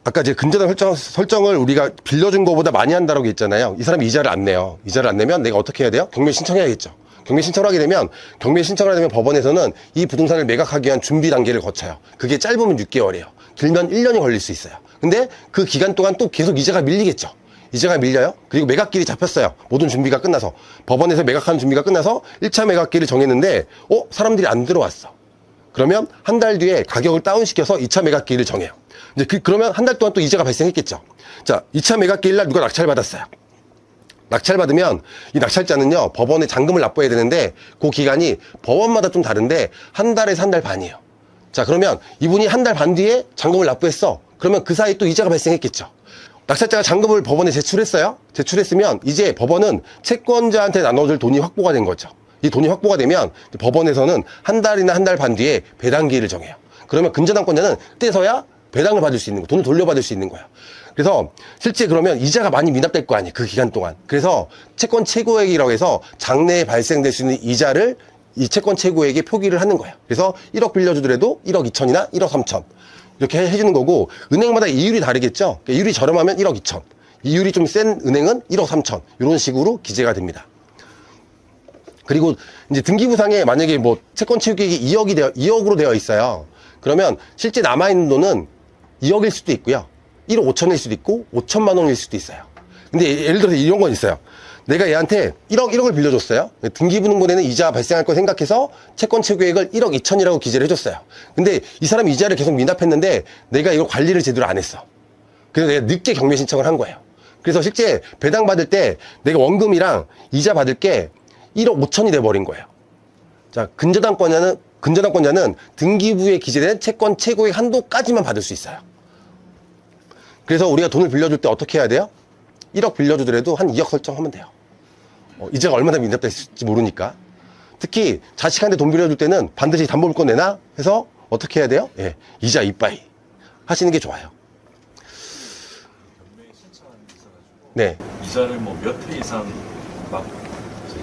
아까 이제 근저당 설정을 우리가 빌려준 거보다 많이 한다라고 했잖아요. 이 사람이 이자를 안 내요. 이자를 안 내면 내가 어떻게 해야 돼요? 경매 신청해야겠죠. 경매 신청을 하게 되면, 경매 신청을 하게 되면 법원에서는 이 부동산을 매각하기 위한 준비 단계를 거쳐요. 그게 짧으면 6개월이에요. 길면 1년이 걸릴 수 있어요. 근데 그 기간 동안 또 계속 이자가 밀리겠죠. 이자가 밀려요. 그리고 매각길이 잡혔어요. 모든 준비가 끝나서. 법원에서 매각하는 준비가 끝나서 1차 매각길을 정했는데 사람들이 안 들어왔어. 그러면 한 달 뒤에 가격을 다운시켜서 2차 매각길을 정해요. 이제 그러면 한 달 동안 또 이자가 발생했겠죠. 자, 2차 매각기일 날 누가 낙찰받았어요. 낙찰받으면 이 낙찰자는요, 법원에 잔금을 납부해야 되는데 그 기간이 법원마다 좀 다른데 한 달에서 한 달 반이에요. 자, 그러면 이분이 한 달 반 뒤에 잔금을 납부했어. 그러면 그 사이 또 이자가 발생했겠죠. 낙찰자가 잔금을 법원에 제출했어요. 제출했으면 이제 법원은 채권자한테 나눠줄 돈이 확보가 된 거죠. 이 돈이 확보가 되면 법원에서는 한 달이나 한 달 반 뒤에 배당기일을 정해요. 그러면 근저당권자는 그때서야 배당을 받을 수 있는 거, 돈을 돌려받을 수 있는 거야. 그래서 실제 그러면 이자가 많이 미납될 거 아니에요, 그 기간 동안. 그래서 채권 최고액이라고 해서 장래에 발생될 수 있는 이자를 이 채권 최고액에 표기를 하는 거예요. 그래서 1억 빌려주더라도 1억 2천이나 1억 3천 이렇게 해주는 거고, 은행마다 이율이 다르겠죠. 그러니까 이율이 저렴하면 1억 2천, 이율이 좀 센 은행은 1억 3천, 이런 식으로 기재가 됩니다. 그리고 이제 등기부상에 만약에 뭐 채권 최고액이 2억으로 되어 있어요. 그러면 실제 남아있는 돈은 2억일 수도 있고요. 1억 5천일 수도 있고 5천만 원일 수도 있어요. 근데 예를 들어서 이런 건 있어요. 내가 얘한테 1억을 빌려줬어요. 등기부등본에는 이자 발생할 거 생각해서 채권 최고액을 1억 2천이라고 기재를 해줬어요. 근데 이 사람이 이자를 계속 미납했는데 내가 이거 관리를 제대로 안 했어. 그래서 내가 늦게 경매 신청을 한 거예요. 그래서 실제 배당 받을 때 내가 원금이랑 이자 받을 게 1억 5천이 돼버린 거예요. 자, 근저당권자는 등기부에 기재된 채권 최고액 한도까지만 받을 수 있어요. 그래서 우리가 돈을 빌려줄 때 어떻게 해야 돼요? 1억 빌려주더라도 한 2억 설정하면 돼요. 이자가 얼마나 미납될지 모르니까. 특히 자식한테 돈 빌려줄 때는 반드시 담보물권 내놔 해서 어떻게 해야 돼요? 예, 이자 이빠이 하시는 게 좋아요. 네. 이자를 뭐 몇 회 이상 막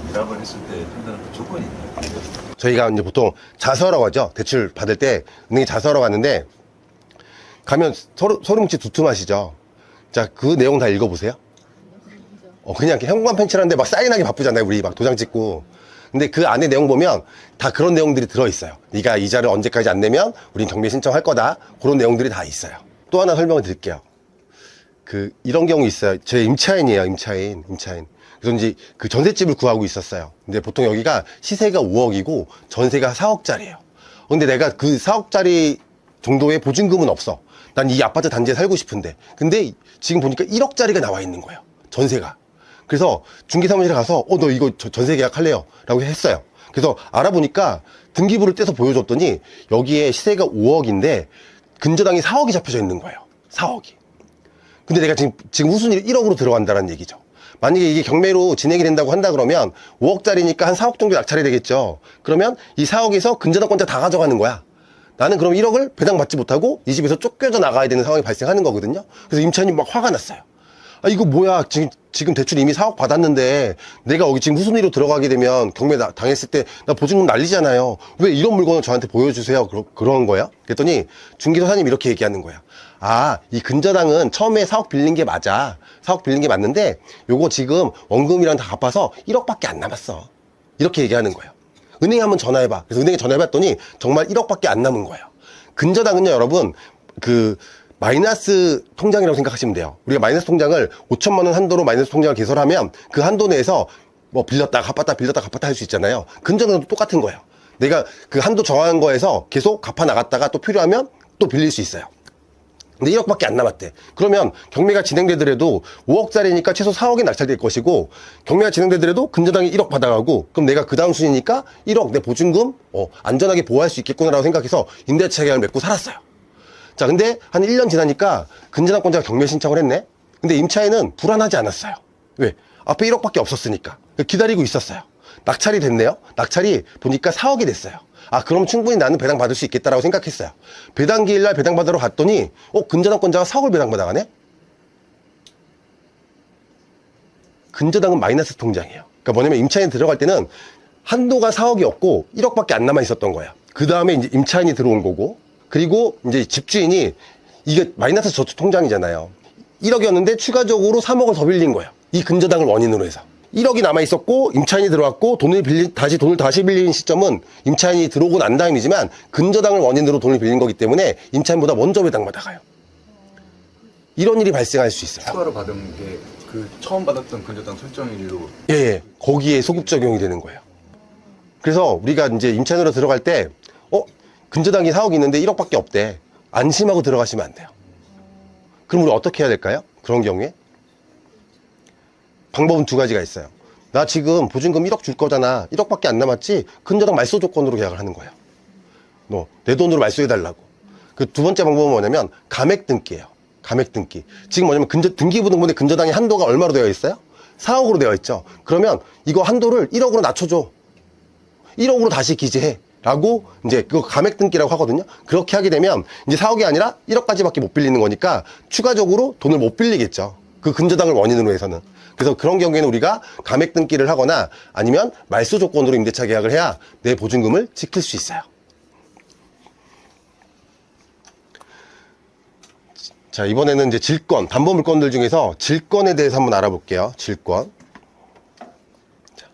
미납을 했을 때 판단하는 조건이 있나요? 저희가 이제 보통 자서라고 하죠. 대출 받을 때 은행에 자서하러 갔는데 가면 서류뭉치 두툼하시죠. 자, 그 내용 다 읽어보세요. 그냥 현관 펜칠하는데 막 사인하기 바쁘잖아요. 우리 막 도장 찍고. 근데 그 안에 내용 보면 다 그런 내용들이 들어있어요. 네가 이자를 언제까지 안 내면 우린 경매 신청할 거다. 그런 내용들이 다 있어요. 또 하나 설명을 드릴게요. 이런 경우 있어요. 제 임차인이에요. 임차인. 그래서 이제 그 전셋집을 구하고 있었어요. 근데 보통 여기가 시세가 5억이고 전세가 4억짜리예요. 근데 내가 그 4억짜리 정도의 보증금은 없어. 난 이 아파트 단지에 살고 싶은데. 근데 지금 보니까 1억짜리가 나와 있는 거예요. 전세가. 그래서 중개사무실에 가서 너 이거 전세 계약할래요? 라고 했어요. 그래서 알아보니까 등기부를 떼서 보여줬더니 여기에 시세가 5억인데 근저당이 4억이 잡혀져 있는 거예요. 4억이. 근데 내가 지금 우순위로 1억으로 들어간다는 얘기죠. 만약에 이게 경매로 진행이 된다고 한다 그러면 5억짜리니까 한 4억 정도 낙찰이 되겠죠. 그러면 이 4억에서 근저당권자 다 가져가는 거야. 나는 그럼 1억을 배당받지 못하고 이 집에서 쫓겨져 나가야 되는 상황이 발생하는 거거든요. 그래서 임차인이 막 화가 났어요. 이거 뭐야. 지금 대출 이미 4억 받았는데 내가 여기 지금 후순위로 들어가게 되면 경매 당했을 때 나 보증금 날리잖아요. 왜 이런 물건을 저한테 보여주세요? 그런 거예요. 그랬더니 중개사님이 이렇게 얘기하는 거야. 아, 이 근저당은 처음에 4억 빌린 게 맞아. 4억 빌린 게 맞는데 요거 지금 원금이랑 다 갚아서 1억밖에 안 남았어. 이렇게 얘기하는 거예요. 은행에 한번 전화해봐. 그래서 은행에 전화해봤더니 정말 1억밖에 안 남은 거예요. 근저당은요, 여러분, 마이너스 통장이라고 생각하시면 돼요. 우리가 마이너스 통장을 5천만 원 한도로 마이너스 통장을 개설하면 그 한도 내에서 뭐 빌렸다 갚았다 빌렸다 갚았다 할 수 있잖아요. 근저당도 똑같은 거예요. 내가 그 한도 정한 거에서 계속 갚아 나갔다가 또 필요하면 또 빌릴 수 있어요. 근데 1억밖에 안 남았대. 그러면 경매가 진행되더라도 5억짜리니까 최소 4억이 낙찰될 것이고, 경매가 진행되더라도 근저당이 1억 받아가고, 그럼 내가 그 다음 순위니까 1억 내 보증금 안전하게 보호할 수 있겠구나라고 생각해서 임대차 계약을 맺고 살았어요. 자, 근데 한 1년 지나니까 근저당권자가 경매 신청을 했네. 근데 임차인은 불안하지 않았어요. 왜? 앞에 1억밖에 없었으니까. 기다리고 있었어요. 낙찰이 됐네요. 낙찰이 보니까 4억이 됐어요. 아, 그럼 충분히 나는 배당 받을 수 있겠다라고 생각했어요. 배당기일 날 배당 받으러 갔더니 근저당권자가 4억을 배당받아 가네. 근저당은 마이너스 통장이에요. 그러니까 뭐냐면 임차인 들어갈 때는 한도가 4억이었고 1억밖에 안 남아 있었던 거야. 그 다음에 이제 임차인이 들어온 거고, 그리고 이제 집주인이, 이게 마이너스 저축 통장이잖아요. 1억이었는데 추가적으로 3억을 더 빌린 거예요. 이 근저당을 원인으로 해서. 1억이 남아 있었고 임차인이 들어왔고 돈을 다시 빌린 시점은 임차인이 들어오고 난 다음이지만 근저당을 원인으로 돈을 빌린 거기 때문에 임차인보다 먼저 배당받아 가요. 이런 일이 발생할 수 있어요. 추가로 받은 게 그 처음 받았던 근저당 설정일로. 예, 거기에 소급 적용이 되는 거예요. 그래서 우리가 이제 임차인으로 들어갈 때 근저당이 4억 있는데 1억밖에 없대. 안심하고 들어가시면 안 돼요. 그럼 우리 어떻게 해야 될까요? 그런 경우에 방법은 두 가지가 있어요. 나 지금 보증금 1억 줄 거잖아. 1억밖에 안 남았지? 근저당 말소 조건으로 계약을 하는 거예요. 너 내 돈으로 말소해달라고. 그 두 번째 방법은 뭐냐면 감액 등기예요. 감액 등기. 지금 뭐냐면 등기부등본에 근저당의 한도가 얼마로 되어 있어요? 4억으로 되어 있죠. 그러면 이거 한도를 1억으로 낮춰줘. 1억으로 다시 기재해. 라고 이제 그거 감액 등기라고 하거든요. 그렇게 하게 되면 이제 4억이 아니라 1억까지밖에 못 빌리는 거니까 추가적으로 돈을 못 빌리겠죠. 그 근저당을 원인으로 해서는. 그래서 그런 경우에는 우리가 감액 등기를 하거나 아니면 말소 조건으로 임대차 계약을 해야 내 보증금을 지킬 수 있어요. 자, 이번에는 이제 질권, 담보물건들 중에서 질권에 대해서 한번 알아볼게요. 질권. 자,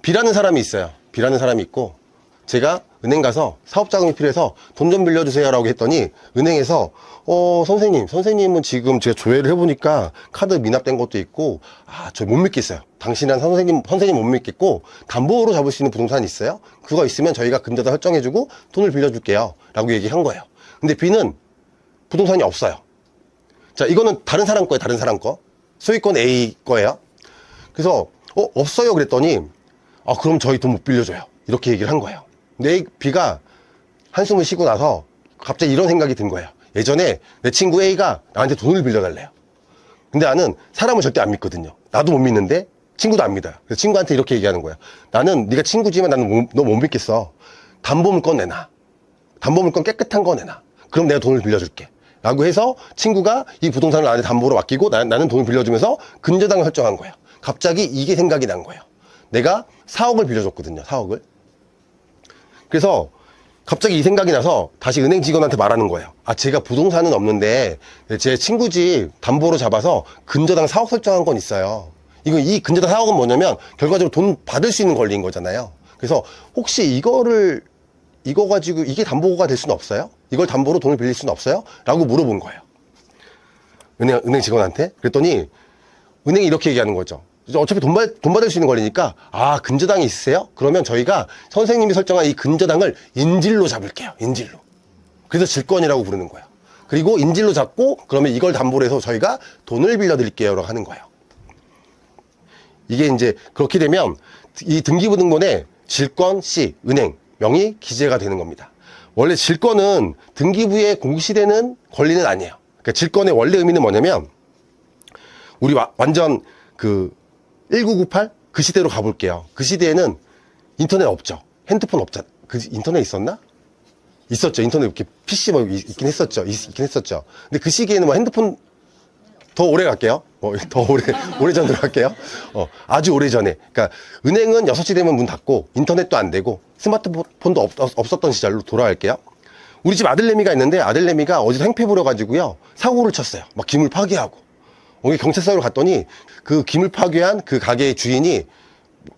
B라는 사람이 있어요. B라는 사람이 있고, 제가 은행 가서 사업자금이 필요해서 돈 좀 빌려주세요 라고 했더니 은행에서 선생님은 지금 제가 조회를 해보니까 카드 미납된 것도 있고, 저 못 믿겠어요. 당신은 선생님 못 믿겠고 담보로 잡을 수 있는 부동산이 있어요? 그거 있으면 저희가 근저당 설정해주고 돈을 빌려줄게요 라고 얘기한 거예요. 근데 B는 부동산이 없어요. 자, 이거는 다른 사람 거예요. 다른 사람 거. 소유권 A 거예요. 그래서 없어요 그랬더니 그럼 저희 돈 못 빌려줘요 이렇게 얘기를 한 거예요. 근데 B가 한숨을 쉬고 나서 갑자기 이런 생각이 든 거예요. 예전에 내 친구 A가 나한테 돈을 빌려달래요. 근데 나는 사람을 절대 안 믿거든요. 나도 못 믿는데 친구도 안 믿어요. 그래서 친구한테 이렇게 얘기하는 거예요. 나는 네가 친구지만 나는 너 못 믿겠어. 담보물건 내놔. 담보물건 깨끗한 거 내놔. 그럼 내가 돈을 빌려줄게 라고 해서 친구가 이 부동산을 나한테 담보로 맡기고 나는 돈을 빌려주면서 근저당을 설정한 거예요. 갑자기 이게 생각이 난 거예요. 내가 4억을 빌려줬거든요. 4억을. 그래서 갑자기 이 생각이 나서 다시 은행 직원한테 말하는 거예요. 제가 부동산은 없는데 제 친구 집 담보로 잡아서 근저당 4억 설정한 건 있어요. 이 근저당 4억은 뭐냐면 결과적으로 돈 받을 수 있는 권리인 거잖아요. 그래서 혹시 이거 가지고 이게 담보가 될 수는 없어요? 이걸 담보로 돈을 빌릴 수는 없어요? 라고 물어본 거예요. 은행 직원한테. 그랬더니 은행이 이렇게 얘기하는 거죠. 어차피 돈 받을 수 있는 권리니까 근저당이 있으세요? 그러면 저희가 선생님이 설정한 이 근저당을 인질로 잡을게요. 인질로. 그래서 질권이라고 부르는 거예요. 그리고 인질로 잡고 그러면 이걸 담보로 해서 저희가 돈을 빌려드릴게요 라고 하는 거예요. 이게 이제 그렇게 되면 이 등기부등본에 질권 C, 은행 명이 기재가 되는 겁니다. 원래 질권은 등기부에 공시되는 권리는 아니에요. 그러니까 질권의 원래 의미는 뭐냐면 우리 완전 1998? 그 시대로 가볼게요. 그 시대에는 인터넷 없죠. 핸드폰 없잖아. 인터넷 있었나? 있었죠. 인터넷 이렇게 PC 있긴 했었죠. 근데 그 시기에는 핸드폰 더 오래 갈게요. 더 오래전으로 갈게요. 아주 오래전에. 그러니까 은행은 6시 되면 문 닫고 인터넷도 안 되고 스마트폰도 없었던 시절로 돌아갈게요. 우리 집 아들내미가 있는데 아들내미가 어디서 행패 부려가지고요 사고를 쳤어요. 막 기물 파괴하고. 거기 경찰서로 갔더니 그 기물 파괴한 그 가게의 주인이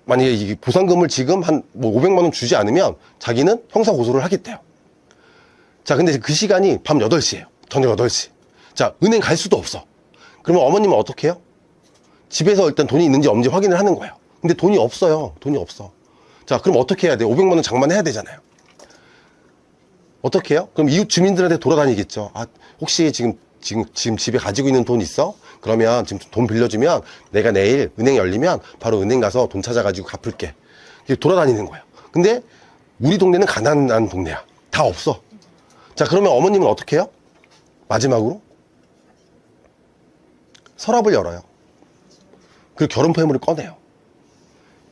만약에 이 보상금을 지금 한 뭐 500만 원 주지 않으면 자기는 형사 고소를 하겠대요. 자, 근데 그 시간이 밤 8시예요. 저녁 8시. 자, 은행 갈 수도 없어. 그러면 어머님은 어떻게 해요? 집에서 일단 돈이 있는지 없는지 확인을 하는 거예요. 근데 돈이 없어요. 돈이 없어. 자, 그럼 어떻게 해야 돼요? 500만 원 장만해야 되잖아요. 어떻게 해요? 그럼 이웃 주민들한테 돌아다니겠죠. 아, 혹시 지금 집에 가지고 있는 돈 있어? 그러면 지금 돈 빌려주면 내가 내일 은행 열리면 바로 은행 가서 돈 찾아가지고 갚을게. 이렇게 돌아다니는 거예요. 근데 우리 동네는 가난한 동네야. 다 없어. 자, 그러면 어머님은 어떻게 해요? 마지막으로 서랍을 열어요. 그리고 결혼폐물을 꺼내요.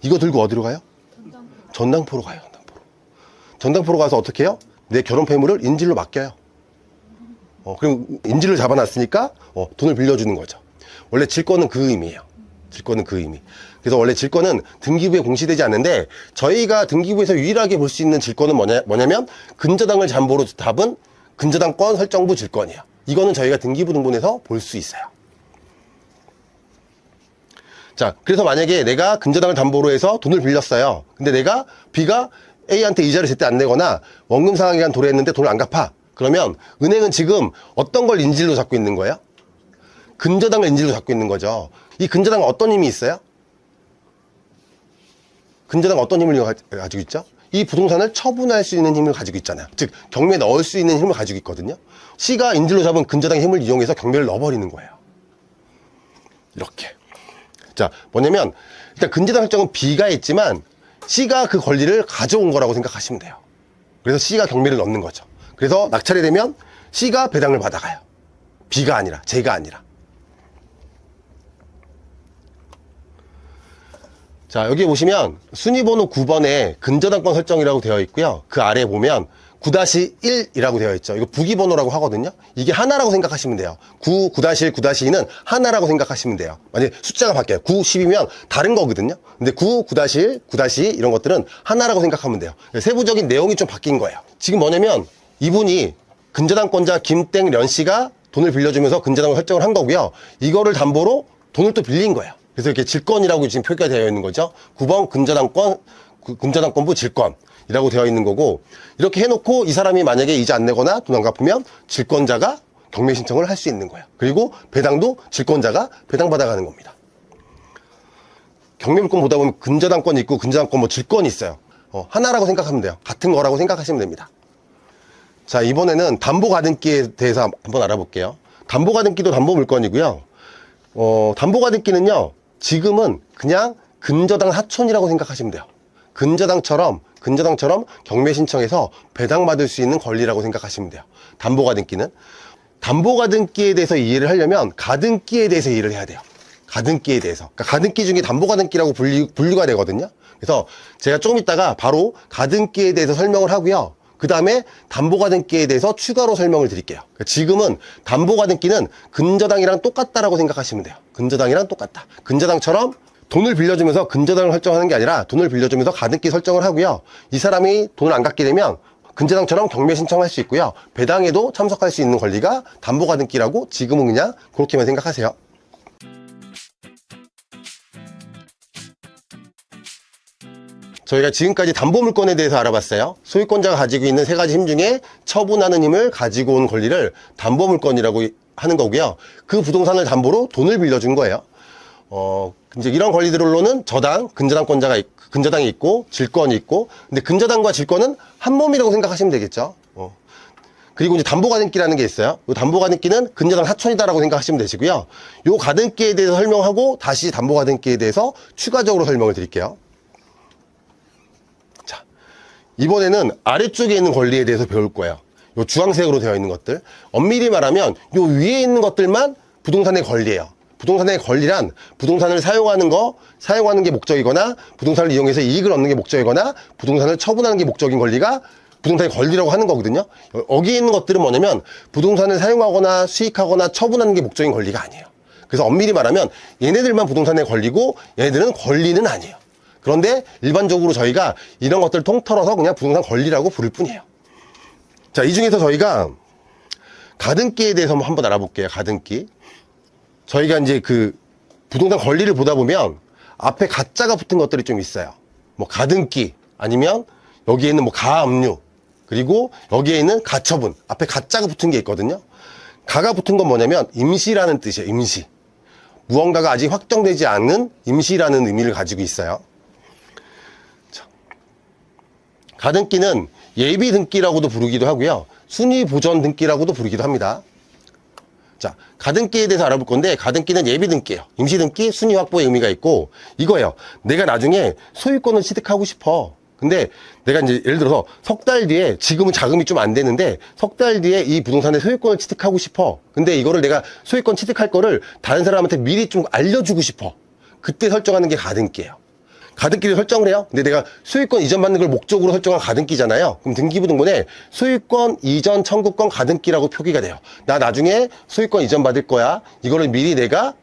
이거 들고 어디로 가요? 전당포로 가요. 전당포로 가서 어떻게 해요? 내 결혼폐물을 인질로 맡겨요. 그럼 인질을 잡아놨으니까 돈을 빌려주는 거죠. 원래 질권은 그 의미예요. 질권은 그 의미. 그래서 원래 질권은 등기부에 공시되지 않는데 저희가 등기부에서 유일하게 볼 수 있는 질권은 뭐냐면 근저당을 잠보로 답은 근저당권 설정부 질권이에요. 이거는 저희가 등기부 등본에서 볼 수 있어요. 자, 그래서 만약에 내가 근저당을 담보로 해서 돈을 빌렸어요. 근데 내가 B가 A한테 이자를 제때 안 내거나 원금 상환기간 도래했는데 돈을 안 갚아. 그러면 은행은 지금 어떤 걸 인질로 잡고 있는 거예요? 근저당을 인질로 잡고 있는 거죠. 이 근저당은 어떤 힘이 있어요? 근저당은 어떤 힘을 가지고 있죠? 이 부동산을 처분할 수 있는 힘을 가지고 있잖아요. 즉 경매에 넣을 수 있는 힘을 가지고 있거든요. C가 인질로 잡은 근저당의 힘을 이용해서 경매를 넣어버리는 거예요. 이렇게. 자, 뭐냐면 일단 근저당 설정은 B가 했지만 C가 그 권리를 가져온 거라고 생각하시면 돼요. 그래서 C가 경매를 넣는 거죠. 그래서 낙찰이 되면 C가 배당을 받아가요. B가 아니라, 제가 아니라. 자, 여기 보시면 순위번호 9번에 근저당권 설정이라고 되어 있고요. 그 아래에 보면 9-1이라고 되어 있죠. 이거 부기번호라고 하거든요. 이게 하나라고 생각하시면 돼요. 9-1, 9-2는 하나라고 생각하시면 돼요. 만약에 숫자가 바뀌어요. 9, 10이면 다른 거거든요. 근데 9, 9-1, 9-2 이런 것들은 하나라고 생각하면 돼요. 세부적인 내용이 좀 바뀐 거예요. 지금 뭐냐면 이분이 근저당권자 김땡련 씨가 돈을 빌려주면서 근저당을 설정을 한 거고요. 이거를 담보로 돈을 또 빌린 거예요. 그래서 이렇게 질권이라고 지금 표기가 되어 있는 거죠. 9번 근저당권부 질권이라고 되어 있는 거고, 이렇게 해놓고 이 사람이 만약에 이자 안 내거나 돈 안 갚으면 질권자가 경매 신청을 할 수 있는 거예요. 그리고 배당도 질권자가 배당받아가는 겁니다. 경매물건 보다 보면 근저당권이 있고 근저당권 뭐 질권이 있어요. 하나라고 생각하면 돼요. 같은 거라고 생각하시면 됩니다. 자, 이번에는 담보가등기에 대해서 한번 알아볼게요. 담보가등기도 담보물건이고요. 담보가등기는요, 지금은 그냥 근저당 하촌이라고 생각하시면 돼요. 근저당처럼 경매 신청해서 배당받을 수 있는 권리라고 생각하시면 돼요. 담보가등기는. 담보가등기에 대해서 이해를 하려면 가등기에 대해서 이해를 해야 돼요. 가등기에 대해서. 그러니까 가등기 중에 담보가등기라고 분류가 되거든요. 그래서 제가 조금 있다가 바로 가등기에 대해서 설명을 하고요. 그 다음에 담보가등기에 대해서 추가로 설명을 드릴게요. 그러니까 지금은 담보가등기는 근저당이랑 똑같다라고 생각하시면 돼요. 근저당이랑 똑같다. 근저당처럼 돈을 빌려주면서 근저당을 설정하는 게 아니라 돈을 빌려주면서 가등기 설정을 하고요. 이 사람이 돈을 안 갚게 되면 근저당처럼 경매 신청할 수 있고요. 배당에도 참석할 수 있는 권리가 담보가등기라고 지금은 그냥 그렇게만 생각하세요. 저희가 지금까지 담보물건에 대해서 알아봤어요. 소유권자가 가지고 있는 세 가지 힘 중에 처분하는 힘을 가지고 온 권리를 담보물건이라고 하는 거고요. 그 부동산을 담보로 돈을 빌려준 거예요. 이제 이런 권리들로는 근저당이 있고 질권이 있고, 근데 근저당과 질권은 한 몸이라고 생각하시면 되겠죠. 그리고 이제 담보가등기라는 게 있어요. 이 담보가등기는 근저당 하촌이다라고 생각하시면 되시고요. 이 가등기에 대해서 설명하고 다시 담보가등기에 대해서 추가적으로 설명을 드릴게요. 자, 이번에는 아래쪽에 있는 권리에 대해서 배울 거예요. 요 주황색으로 되어 있는 것들. 엄밀히 말하면 요 위에 있는 것들만 부동산의 권리예요. 부동산의 권리란 부동산을 사용하는 게 목적이거나 부동산을 이용해서 이익을 얻는 게 목적이거나 부동산을 처분하는 게 목적인 권리가 부동산의 권리라고 하는 거거든요. 여기 있는 것들은 뭐냐면 부동산을 사용하거나 수익하거나 처분하는 게 목적인 권리가 아니에요. 그래서 엄밀히 말하면 얘네들만 부동산의 권리고 얘네들은 권리는 아니에요. 그런데 일반적으로 저희가 이런 것들을 통틀어서 그냥 부동산 권리라고 부를 뿐이에요. 자, 이 중에서 저희가 가등기에 대해서 한번 알아볼게요. 가등기. 저희가 이제 그 부동산 권리를 보다 보면 앞에 가짜가 붙은 것들이 좀 있어요. 뭐 가등기, 아니면 여기에 있는 뭐 가압류, 그리고 여기에 있는 가처분, 앞에 가짜가 붙은 게 있거든요. 가가 붙은 건 뭐냐면 임시라는 뜻이에요. 임시. 무언가가 아직 확정되지 않은 임시라는 의미를 가지고 있어요. 자, 가등기는 예비 등기라고도 부르기도 하고요. 순위 보전 등기라고도 부르기도 합니다. 자, 가등기에 대해서 알아볼 건데, 가등기는 예비 등기예요. 임시 등기, 순위 확보의 의미가 있고, 이거예요. 내가 나중에 소유권을 취득하고 싶어. 근데 내가 이제 예를 들어서 석 달 뒤에, 지금은 자금이 좀 안 되는데 석 달 뒤에 이 부동산의 소유권을 취득하고 싶어. 근데 이거를 내가 소유권 취득할 거를 다른 사람한테 미리 좀 알려주고 싶어. 그때 설정하는 게 가등기예요. 가등기를 설정을 해요. 근데 내가 소유권 이전받는 걸 목적으로 설정한 가등기잖아요. 그럼 등기부등본에 소유권 이전 청구권 가등기라고 표기가 돼요. 나 나중에 소유권 이전받을 거야. 이거를 미리 내가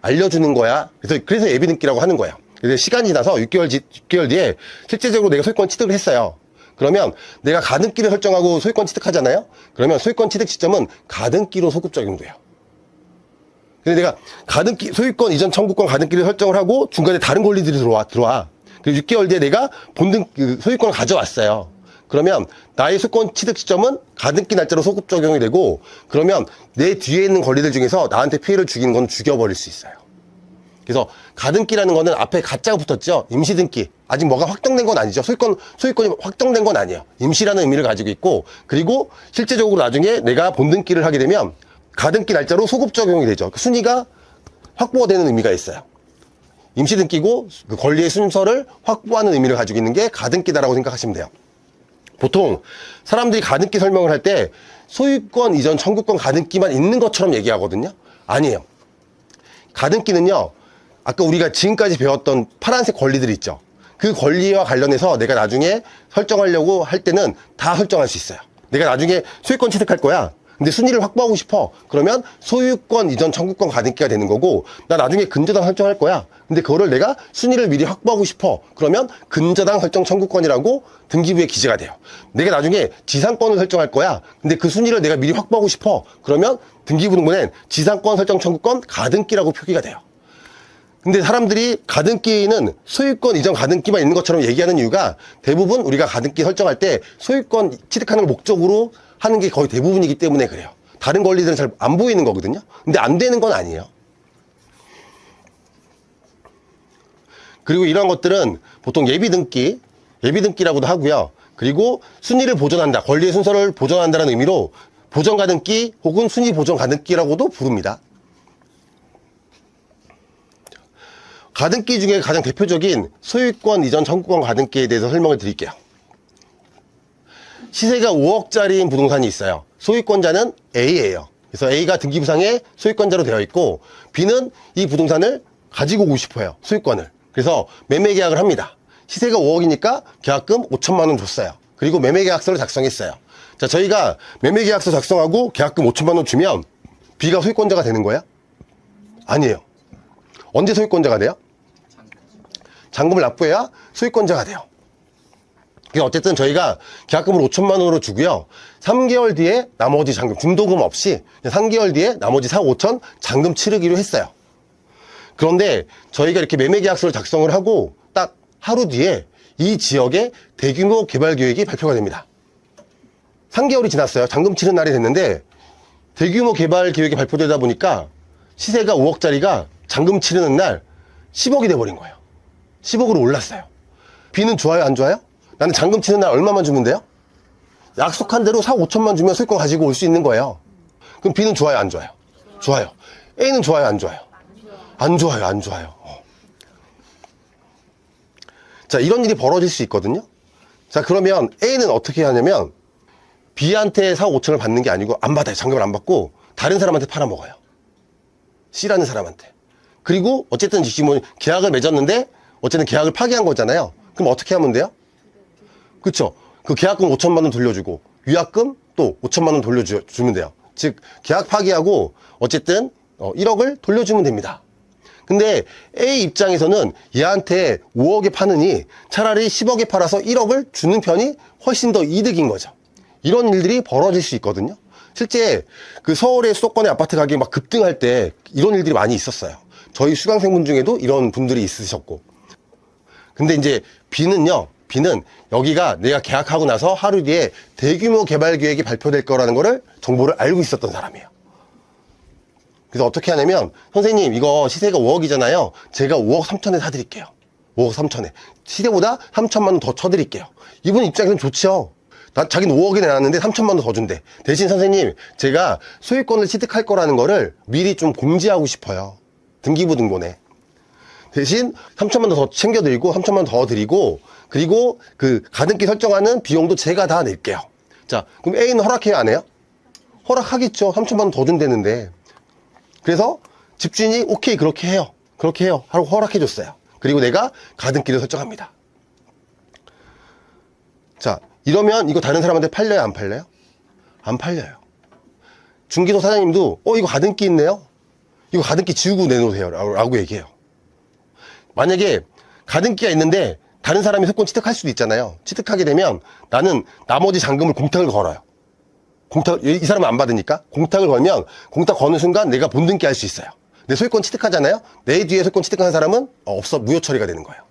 알려주는 거야. 그래서 예비등기라고 하는 거예요. 그래서 시간이 지나서 6개월 뒤에 실제적으로 내가 소유권 취득을 했어요. 그러면 내가 가등기를 설정하고 소유권 취득하잖아요. 그러면 소유권 취득 시점은 가등기로 소급 적용돼요. 근데 내가 가등기, 소유권 이전 청구권 가등기를 설정을 하고 중간에 다른 권리들이 들어와. 그리고 6개월 뒤에 내가 소유권을 가져왔어요. 그러면 나의 소유권 취득 시점은 가등기 날짜로 소급 적용이 되고, 그러면 내 뒤에 있는 권리들 중에서 나한테 피해를 주기는 건 죽여버릴 수 있어요. 그래서 가등기라는 거는 앞에 가짜가 붙었죠. 임시등기. 아직 뭐가 확정된 건 아니죠. 소유권이 확정된 건 아니에요. 임시라는 의미를 가지고 있고, 그리고 실제적으로 나중에 내가 본등기를 하게 되면 가등기 날짜로 소급 적용이 되죠. 순위가 확보가 되는 의미가 있어요. 임시등기고 그 권리의 순서를 확보하는 의미를 가지고 있는 게 가등기다라고 생각하시면 돼요. 보통 사람들이 가등기 설명을 할 때 소유권 이전 청구권 가등기만 있는 것처럼 얘기하거든요. 아니에요. 가등기는요, 아까 우리가 지금까지 배웠던 파란색 권리들이 있죠. 그 권리와 관련해서 내가 나중에 설정하려고 할 때는 다 설정할 수 있어요. 내가 나중에 소유권 취득할 거야. 근데 순위를 확보하고 싶어. 그러면 소유권 이전 청구권 가등기가 되는 거고, 나 나중에 근저당 설정할 거야. 근데 그거를 내가 순위를 미리 확보하고 싶어. 그러면 근저당 설정 청구권이라고 등기부에 기재가 돼요. 내가 나중에 지상권을 설정할 거야. 근데 그 순위를 내가 미리 확보하고 싶어. 그러면 등기부등본엔 지상권 설정 청구권 가등기라고 표기가 돼요. 근데 사람들이 가등기는 소유권 이전 가등기만 있는 것처럼 얘기하는 이유가, 대부분 우리가 가등기 설정할 때 소유권 취득하는 걸 목적으로 하는 게 거의 대부분이기 때문에 그래요. 다른 권리들은 잘 안 보이는 거거든요. 근데 안 되는 건 아니에요. 그리고 이런 것들은 보통 예비등기라고도 하고요. 그리고 순위를 보존한다, 권리의 순서를 보존한다는 의미로 보존가등기 혹은 순위 보존가등기라고도 부릅니다. 가등기 중에 가장 대표적인 소유권 이전 청구권 가등기에 대해서 설명을 드릴게요. 시세가 5억짜리인 부동산이 있어요. 소유권자는 A예요. 그래서 A가 등기부상에 소유권자로 되어 있고, B는 이 부동산을 가지고 오고 싶어요. 소유권을. 그래서 매매계약을 합니다. 시세가 5억이니까 계약금 5천만 원 줬어요. 그리고 매매계약서를 작성했어요. 자, 저희가 매매계약서 작성하고 계약금 5천만 원 주면 B가 소유권자가 되는 거야? 아니에요. 언제 소유권자가 돼요? 잔금을 납부해야 소유권자가 돼요. 어쨌든 저희가 계약금을 5천만 원으로 주고요. 3개월 뒤에 나머지 잔금, 중도금 없이 3개월 뒤에 나머지 4, 5천 잔금 치르기로 했어요. 그런데 저희가 이렇게 매매계약서를 작성을 하고 딱 하루 뒤에 이 지역에 대규모 개발계획이 발표가 됩니다. 3개월이 지났어요. 잔금 치른 날이 됐는데 대규모 개발계획이 발표되다 보니까 시세가 5억짜리가 잔금 치르는 날 10억이 돼버린 거예요. 10억으로 올랐어요. B는 좋아요, 안 좋아요? 나는 잔금 치는 날 얼마만 주면 돼요? 약속한 대로 4, 5천만 주면 소유권 가지고 올 수 있는 거예요. 그럼 B는 좋아요, 안 좋아요? 좋아요. A는 좋아요, 안 좋아요? 안 좋아요, 안 좋아요. 자, 이런 일이 벌어질 수 있거든요. 자, 그러면 A는 어떻게 하냐면 B한테 4, 5천을 받는 게 아니고 안 받아요. 잔금을 안 받고 다른 사람한테 팔아먹어요. C라는 사람한테. 그리고 어쨌든 지금 계약을 맺었는데 어쨌든 계약을 파기한 거잖아요. 그럼 어떻게 하면 돼요? 그쵸? 그 계약금 5천만 원 돌려주고 위약금 또 5천만 원 돌려주면 돼요. 즉 계약 파기하고 어쨌든 1억을 돌려주면 됩니다. 근데 A 입장에서는 얘한테 5억에 파느니 차라리 10억에 팔아서 1억을 주는 편이 훨씬 더 이득인 거죠. 이런 일들이 벌어질 수 있거든요. 실제 그 서울의 수도권의 아파트 가격이 막 급등할 때 이런 일들이 많이 있었어요. 저희 수강생분 중에도 이런 분들이 있으셨고. 근데 이제 B는요, B는 여기가 내가 계약하고 나서 하루 뒤에 대규모 개발 계획이 발표될 거라는 거를 정보를 알고 있었던 사람이에요. 그래서 어떻게 하냐면, 선생님 이거 시세가 5억이잖아요. 제가 5억 3천에 사드릴게요. 5억 3천에. 시세보다 3천만 원 더 쳐드릴게요. 이분 입장에서는 좋죠. 자기는 5억이 내놨는데 3천만 원 더 준대. 대신 선생님, 제가 소유권을 취득할 거라는 거를 미리 좀 공지하고 싶어요. 등기부 등본에. 대신 3천만 원 더 챙겨드리고 3천만 원 더 드리고, 그리고 그 가등기 설정하는 비용도 제가 다 낼게요. 자, 그럼 A는 허락해요, 안 해요? 허락하겠죠. 3천만 원 더 준다는데. 그래서 집주인이 오케이, 그렇게 해요. 그렇게 해요. 하고 허락해 줬어요. 그리고 내가 가등기를 설정합니다. 자, 이러면 이거 다른 사람한테 팔려요, 안 팔려요? 안 팔려요. 중개소 사장님도 이거 가등기 있네요. 이거 가등기 지우고 내놓으세요 라고 얘기해요. 만약에 가등기가 있는데 다른 사람이 소유권 취득할 수도 있잖아요. 취득하게 되면 나는 나머지 잔금을 공탁을 걸어요. 이 사람은 안 받으니까 공탁을 걸면, 공탁 거는 순간 내가 본등기 할 수 있어요. 내 소유권 취득하잖아요. 내 뒤에 소유권 취득한 사람은 무효 처리가 되는 거예요.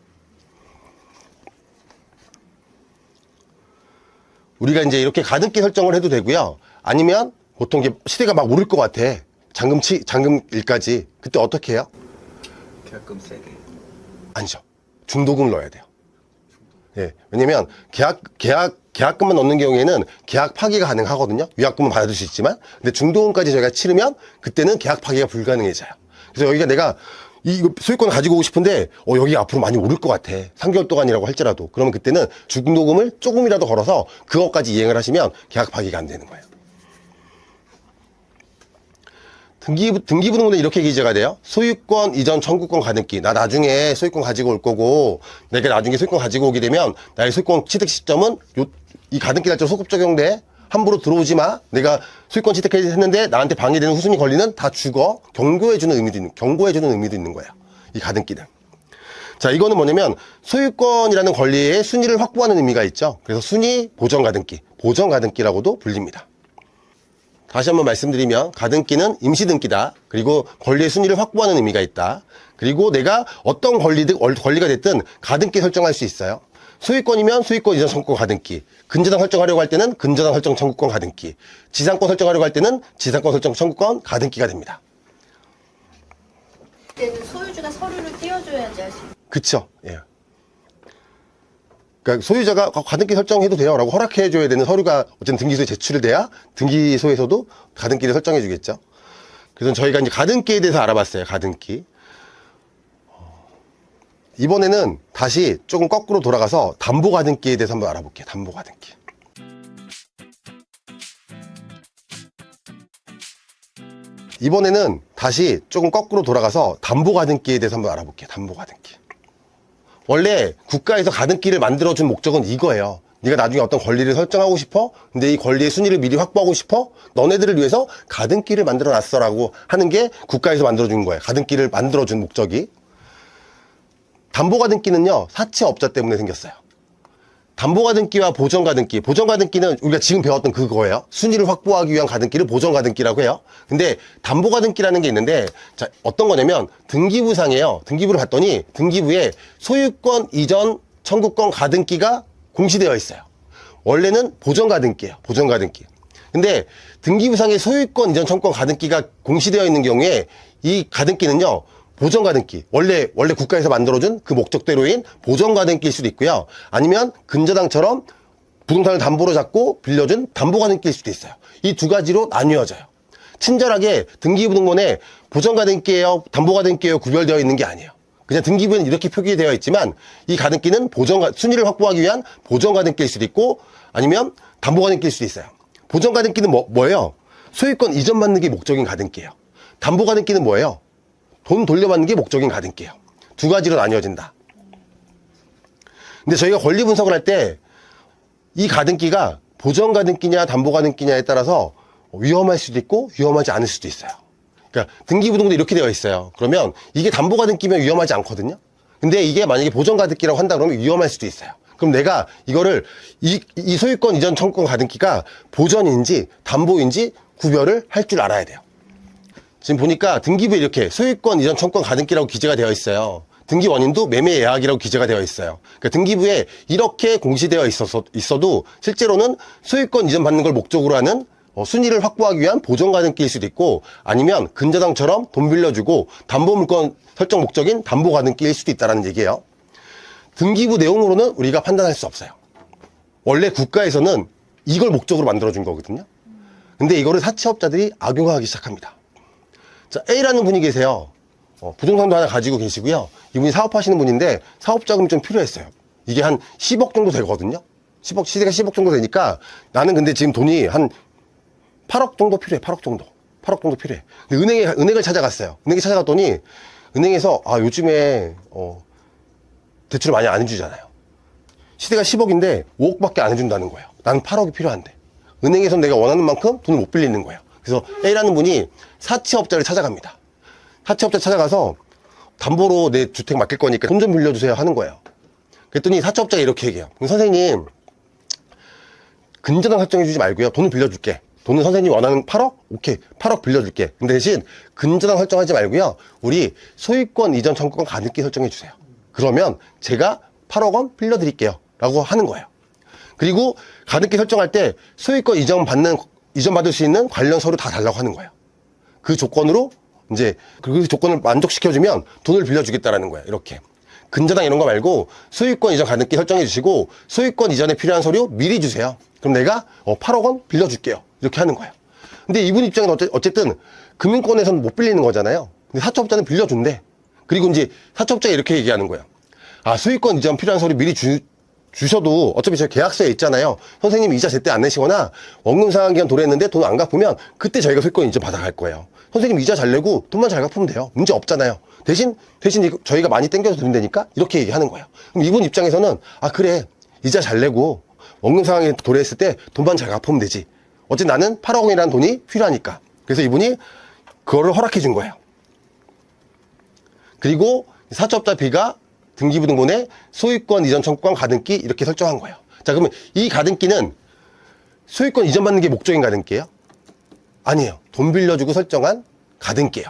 우리가 이제 이렇게 가등기 설정을 해도 되고요. 아니면 보통 이게 시세가 막 오를 것 같아. 잔금일까지. 그때 어떻게 해요? 계약금 세게. 아니죠. 중도금을 넣어야 돼요. 예. 왜냐면 계약금만 넣는 경우에는 계약 파기가 가능하거든요. 위약금은 받을 수 있지만. 근데 중도금까지 저희가 치르면 그때는 계약 파기가 불가능해져요. 그래서 여기가 내가 이 소유권을 가지고 오고 싶은데 여기 앞으로 많이 오를 것 같아. 3개월 동안이라고 할지라도. 그러면 그때는 중도금을 조금이라도 걸어서 그것까지 이행을 하시면 계약 파기가 안 되는 거예요. 등기부 등본은 이렇게 기재가 돼요. 소유권 이전 청구권 가등기. 나 나중에 소유권 가지고 올 거고, 내가 나중에 소유권 가지고 오게 되면 나의 소유권 취득 시점은 이 가등기 날짜 소급 적용돼. 함부로 들어오지 마. 내가 소유권 취득했는데 나한테 방해되는 후순위 권리는 다 죽어. 경고해주는 의미도 있는 거야. 이 가등기는. 자, 이거는 뭐냐면 소유권이라는 권리의 순위를 확보하는 의미가 있죠. 그래서 순위 보전 가등기, 보전 가등기라고도 불립니다. 다시 한번 말씀드리면 가등기는 임시등기다. 그리고 권리의 순위를 확보하는 의미가 있다. 그리고 내가 어떤 권리가 됐든 가등기 설정할 수 있어요. 소유권이면 소유권 이전 청구권 가등기, 근저당 설정하려고 할 때는 근저당 설정 청구권 가등기, 지상권 설정하려고 할 때는 지상권 설정 청구권 가등기가 됩니다. 그때는 소유주가 서류를 띄워줘야지 할 수 있어요. 그쵸? 예. 그러니까 소유자가 가등기 설정해도 돼요 라고 허락해줘야 되는 서류가 어쨌든 등기소에 제출이 돼야 등기소에서도 가등기를 설정해 주겠죠. 그래서 저희가 이제 가등기에 대해서 알아봤어요. 가등기. 이번에는 다시 조금 거꾸로 돌아가서 담보가등기에 대해서 한번 알아볼게요. 담보가등기. 이번에는 다시 조금 거꾸로 돌아가서 담보가등기에 대해서 한번 알아볼게요. 담보가등기. 원래 국가에서 가등기를 만들어준 목적은 이거예요. 네가 나중에 어떤 권리를 설정하고 싶어? 근데 이 권리의 순위를 미리 확보하고 싶어? 너네들을 위해서 가등기를 만들어놨어 라고 하는 게 국가에서 만들어준 거예요. 가등기를 만들어준 목적이. 담보가등기는요, 사채업자 때문에 생겼어요. 담보가등기와 보전가등기. 보전가등기는 우리가 지금 배웠던 그거예요. 순위를 확보하기 위한 가등기를 보전가등기라고 해요. 근데 담보가등기라는 게 있는데, 자, 어떤 거냐면 등기부상이에요. 등기부를 봤더니 등기부에 소유권 이전 청구권 가등기가 공시되어 있어요. 원래는 보전가등기예요. 보전가등기. 근데 등기부상에 소유권 이전 청구권 가등기가 공시되어 있는 경우에 이 가등기는요, 보전가등기. 원래 국가에서 만들어준 그 목적대로인 보전가등기일 수도 있고요. 아니면 근저당처럼 부동산을 담보로 잡고 빌려준 담보가등기일 수도 있어요. 이 두 가지로 나뉘어져요. 친절하게 등기부 등본에 보전가등기예요, 담보가등기예요 구별되어 있는 게 아니에요. 그냥 등기부에는 이렇게 표기되어 있지만 이 가등기는 순위를 확보하기 위한 보전가등기일 수도 있고 아니면 담보가등기일 수도 있어요. 보전가등기는 뭐예요? 소유권 이전받는 게 목적인 가등기예요. 담보가등기는 뭐예요? 돈 돌려받는 게 목적인 가등기예요. 두 가지로 나뉘어진다. 근데 저희가 권리 분석을 할 때 이 가등기가 보전가등기냐 담보가등기냐에 따라서 위험할 수도 있고 위험하지 않을 수도 있어요. 그러니까 등기부등본도 이렇게 되어 있어요. 그러면 이게 담보가등기면 위험하지 않거든요. 근데 이게 만약에 보전가등기라고 한다 그러면 위험할 수도 있어요. 그럼 내가 이거를 이 소유권 이전 청구권 가등기가 보전인지 담보인지 구별을 할 줄 알아야 돼요. 지금 보니까 등기부에 이렇게 소유권 이전 청구권 가등기라고 기재가 되어 있어요. 등기 원인도 매매 예약이라고 기재가 되어 있어요. 그러니까 등기부에 이렇게 공시되어 있어도 실제로는 소유권 이전 받는 걸 목적으로 하는 순위를 확보하기 위한 보전 가등기일 수도 있고, 아니면 근저당처럼 돈 빌려주고 담보물권 설정 목적인 담보 가등기일 수도 있다는 얘기예요. 등기부 내용으로는 우리가 판단할 수 없어요. 원래 국가에서는 이걸 목적으로 만들어준 거거든요. 근데 이거를 사채업자들이 악용하기 시작합니다. 자, A라는 분이 계세요. 부동산도 하나 가지고 계시고요. 이분이 사업하시는 분인데 사업자금이 좀 필요했어요. 이게 한 10억 정도 되거든요. 시세가 10억 정도 되니까 나는 근데 지금 돈이 한 8억 정도 필요해. 8억 정도 필요해. 근데 은행을 찾아갔어요. 은행에 찾아갔더니 은행에서 요즘에 대출을 많이 안 해주잖아요. 시세가 10억인데 5억밖에 안 해준다는 거예요. 나는 8억이 필요한데. 은행에서 내가 원하는 만큼 돈을 못 빌리는 거예요. 그래서 A라는 분이 사채업자를 찾아갑니다. 사채업자 찾아가서 담보로 내 주택 맡길 거니까 돈 좀 빌려주세요 하는 거예요. 그랬더니 사채업자가 이렇게 얘기해요. 선생님, 근저당 설정해주지 말고요. 돈을 빌려줄게. 돈은 선생님이 원하는 8억? 오케이. 8억 빌려줄게. 근데 대신 근저당 설정하지 말고요. 우리 소유권 이전 청구권 가등기 설정해주세요. 그러면 제가 8억 원 빌려드릴게요. 라고 하는 거예요. 그리고 가등기 설정할 때 소유권 이전 받을 수 있는 관련 서류 다 달라고 하는 거예요. 그 조건으로 이제 그 조건을 만족시켜주면 돈을 빌려주겠다라는 거예요. 이렇게. 근저당 이런 거 말고 소유권 이전 가등기 설정해 주시고 소유권 이전에 필요한 서류 미리 주세요. 그럼 내가 8억 원 빌려줄게요. 이렇게 하는 거예요. 근데 이분 입장에는 어쨌든 금융권에서는 못 빌리는 거잖아요. 근데 사채업자는 빌려준대. 그리고 이제 사채업자가 이렇게 얘기하는 거예요. 소유권 이전 필요한 서류 미리 주셔도 어차피 저 계약서에 있잖아요. 선생님 이자 제때 안 내시거나 원금 상환 기간 도래했는데 돈 안 갚으면 그때 저희가 소유권 이전 받아갈 거예요. 선생님 이자 잘 내고 돈만 잘 갚으면 돼요. 문제 없잖아요. 대신 저희가 많이 땡겨서 드린다니까 이렇게 얘기하는 거예요. 그럼 이분 입장에서는 그래, 이자 잘 내고 원금 상황에 도래했을 때 돈만 잘 갚으면 되지. 어쨌든 나는 8억 원이라는 돈이 필요하니까. 그래서 이분이 그거를 허락해 준 거예요. 그리고 사채업자 B가 등기부 등본에 소유권 이전 청구권 가등기 이렇게 설정한 거예요. 자, 그러면 이 가등기는 소유권 이전 받는 게 목적인 가등기예요? 아니에요. 돈 빌려주고 설정한 가등기예요.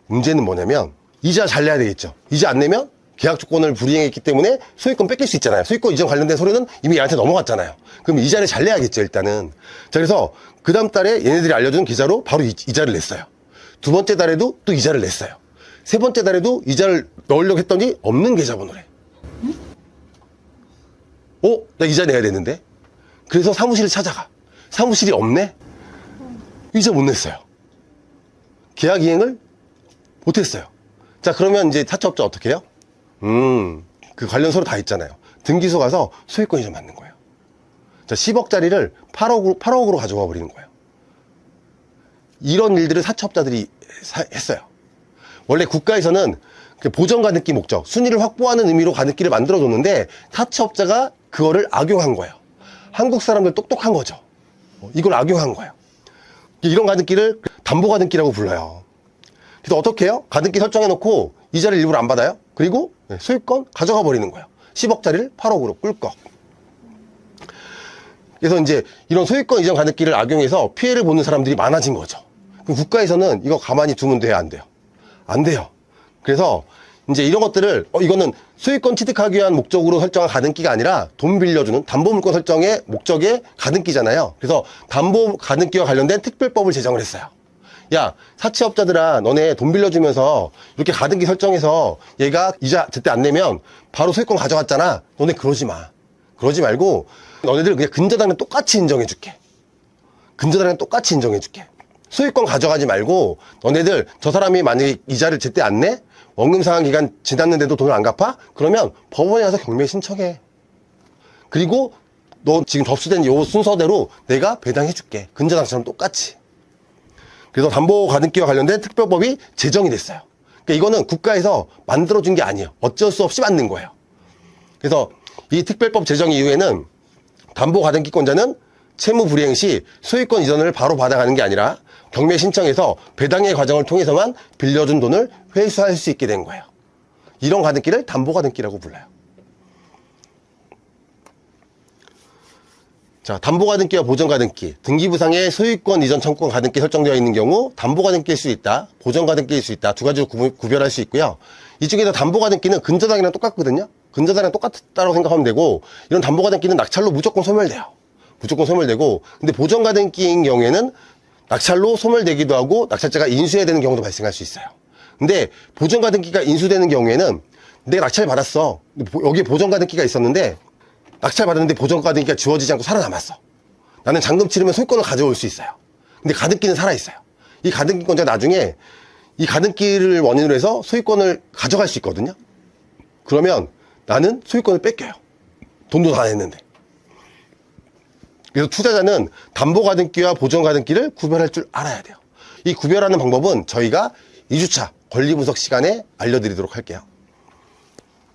문제는 뭐냐면 이자 잘 내야 되겠죠. 이자 안 내면 계약 조건을 불이행했기 때문에 소유권 뺏길 수 있잖아요. 소유권 이전 관련된 서류는 이미 얘한테 넘어갔잖아요. 그럼 이자를 잘 내야겠죠, 일단은. 자, 그래서 그 다음 달에 얘네들이 알려준 계좌로 바로 이자를 냈어요. 두 번째 달에도 또 이자를 냈어요. 세 번째 달에도 이자를 넣으려고 했더니 없는 계좌번호래. 나 이자 내야 되는데? 그래서 사무실을 찾아가. 사무실이 없네? 이자 못 냈어요. 계약 이행을 못했어요. 자, 그러면 이제 사채업자 어떻게 해요? 그 관련 서류 다 있잖아요. 등기소 가서 소유권 이전 받는 거예요. 자, 10억짜리를 8억으로 가져가 버리는 거예요. 이런 일들을 사채업자들이 했어요. 원래 국가에서는 보전 가등기 목적, 순위를 확보하는 의미로 가등기를 만들어줬는데 사채업자가 그거를 악용한 거예요. 한국 사람들 똑똑한 거죠. 이걸 악용한 거예요. 이런 가등기를 담보 가등기라고 불러요. 그래서 어떻게 해요? 가등기 설정해놓고 이자를 일부러 안 받아요. 그리고 소유권 가져가 버리는 거예요. 10억짜리를 8억으로 꿀꺽. 그래서 이제 이런 소유권 이전 가등기를 악용해서 피해를 보는 사람들이 많아진 거죠. 그럼 국가에서는 이거 가만히 두면 돼요, 안 돼요? 안 돼요. 그래서 이제 이런 것들을 이거는 소유권 취득하기 위한 목적으로 설정한 가등기가 아니라 돈 빌려주는 담보물권 설정의 목적의 가등기잖아요. 그래서 담보 가등기와 관련된 특별법을 제정을 했어요. 야, 사채업자들아, 너네 돈 빌려주면서 이렇게 가등기 설정해서 얘가 이자 제때 안 내면 바로 소유권 가져갔잖아. 너네 그러지 마. 그러지 말고 너네들 그냥 근저당이랑 똑같이 인정해줄게. 근저당이랑 똑같이 인정해줄게. 소유권 가져가지 말고 너네들 저 사람이 만약에 이자를 제때 안 내? 원금 상환 기간 지났는데도 돈을 안 갚아? 그러면 법원에 가서 경매 신청해. 그리고 너 지금 접수된 요 순서대로 내가 배당해줄게. 근저당처럼 똑같이. 그래서 담보 가등기와 관련된 특별법이 제정이 됐어요. 그러니까 이거는 국가에서 만들어준 게 아니에요. 어쩔 수 없이 만든 거예요. 그래서 이 특별법 제정 이후에는 담보 가등기권자는 채무 불이행 시 소유권 이전을 바로 받아가는 게 아니라 경매 신청에서 배당의 과정을 통해서만 빌려준 돈을 회수할 수 있게 된 거예요. 이런 가등기를 담보 가등기라고 불러요. 자, 담보가등기와 보전가등기, 등기부상에 소유권 이전 청구권 가등기 설정되어 있는 경우 담보가등기일 수 있다, 보전가등기일 수 있다. 두 가지로 구별할 수 있고요. 이 중에서 담보가등기는 근저당이랑 똑같거든요. 근저당이랑 똑같다고 생각하면 되고, 이런 담보가등기는 낙찰로 무조건 소멸돼요. 무조건 소멸되고, 근데 보전가등기인 경우에는 낙찰로 소멸되기도 하고 낙찰자가 인수해야 되는 경우도 발생할 수 있어요. 근데 보전가등기가 인수되는 경우에는 내가 낙찰 받았어. 여기에 보전가등기가 있었는데 낙찰 받았는데 보전가등기가 지워지지 않고 살아남았어. 나는 잔금 치르면 소유권을 가져올 수 있어요. 근데 가등기는 살아있어요. 이 가등기권자가 나중에 이 가등기를 원인으로 해서 소유권을 가져갈 수 있거든요. 그러면 나는 소유권을 뺏겨요. 돈도 다 냈는데. 그래서 투자자는 담보가등기와 보전가등기를 구별할 줄 알아야 돼요. 이 구별하는 방법은 저희가 2주차 권리분석 시간에 알려드리도록 할게요.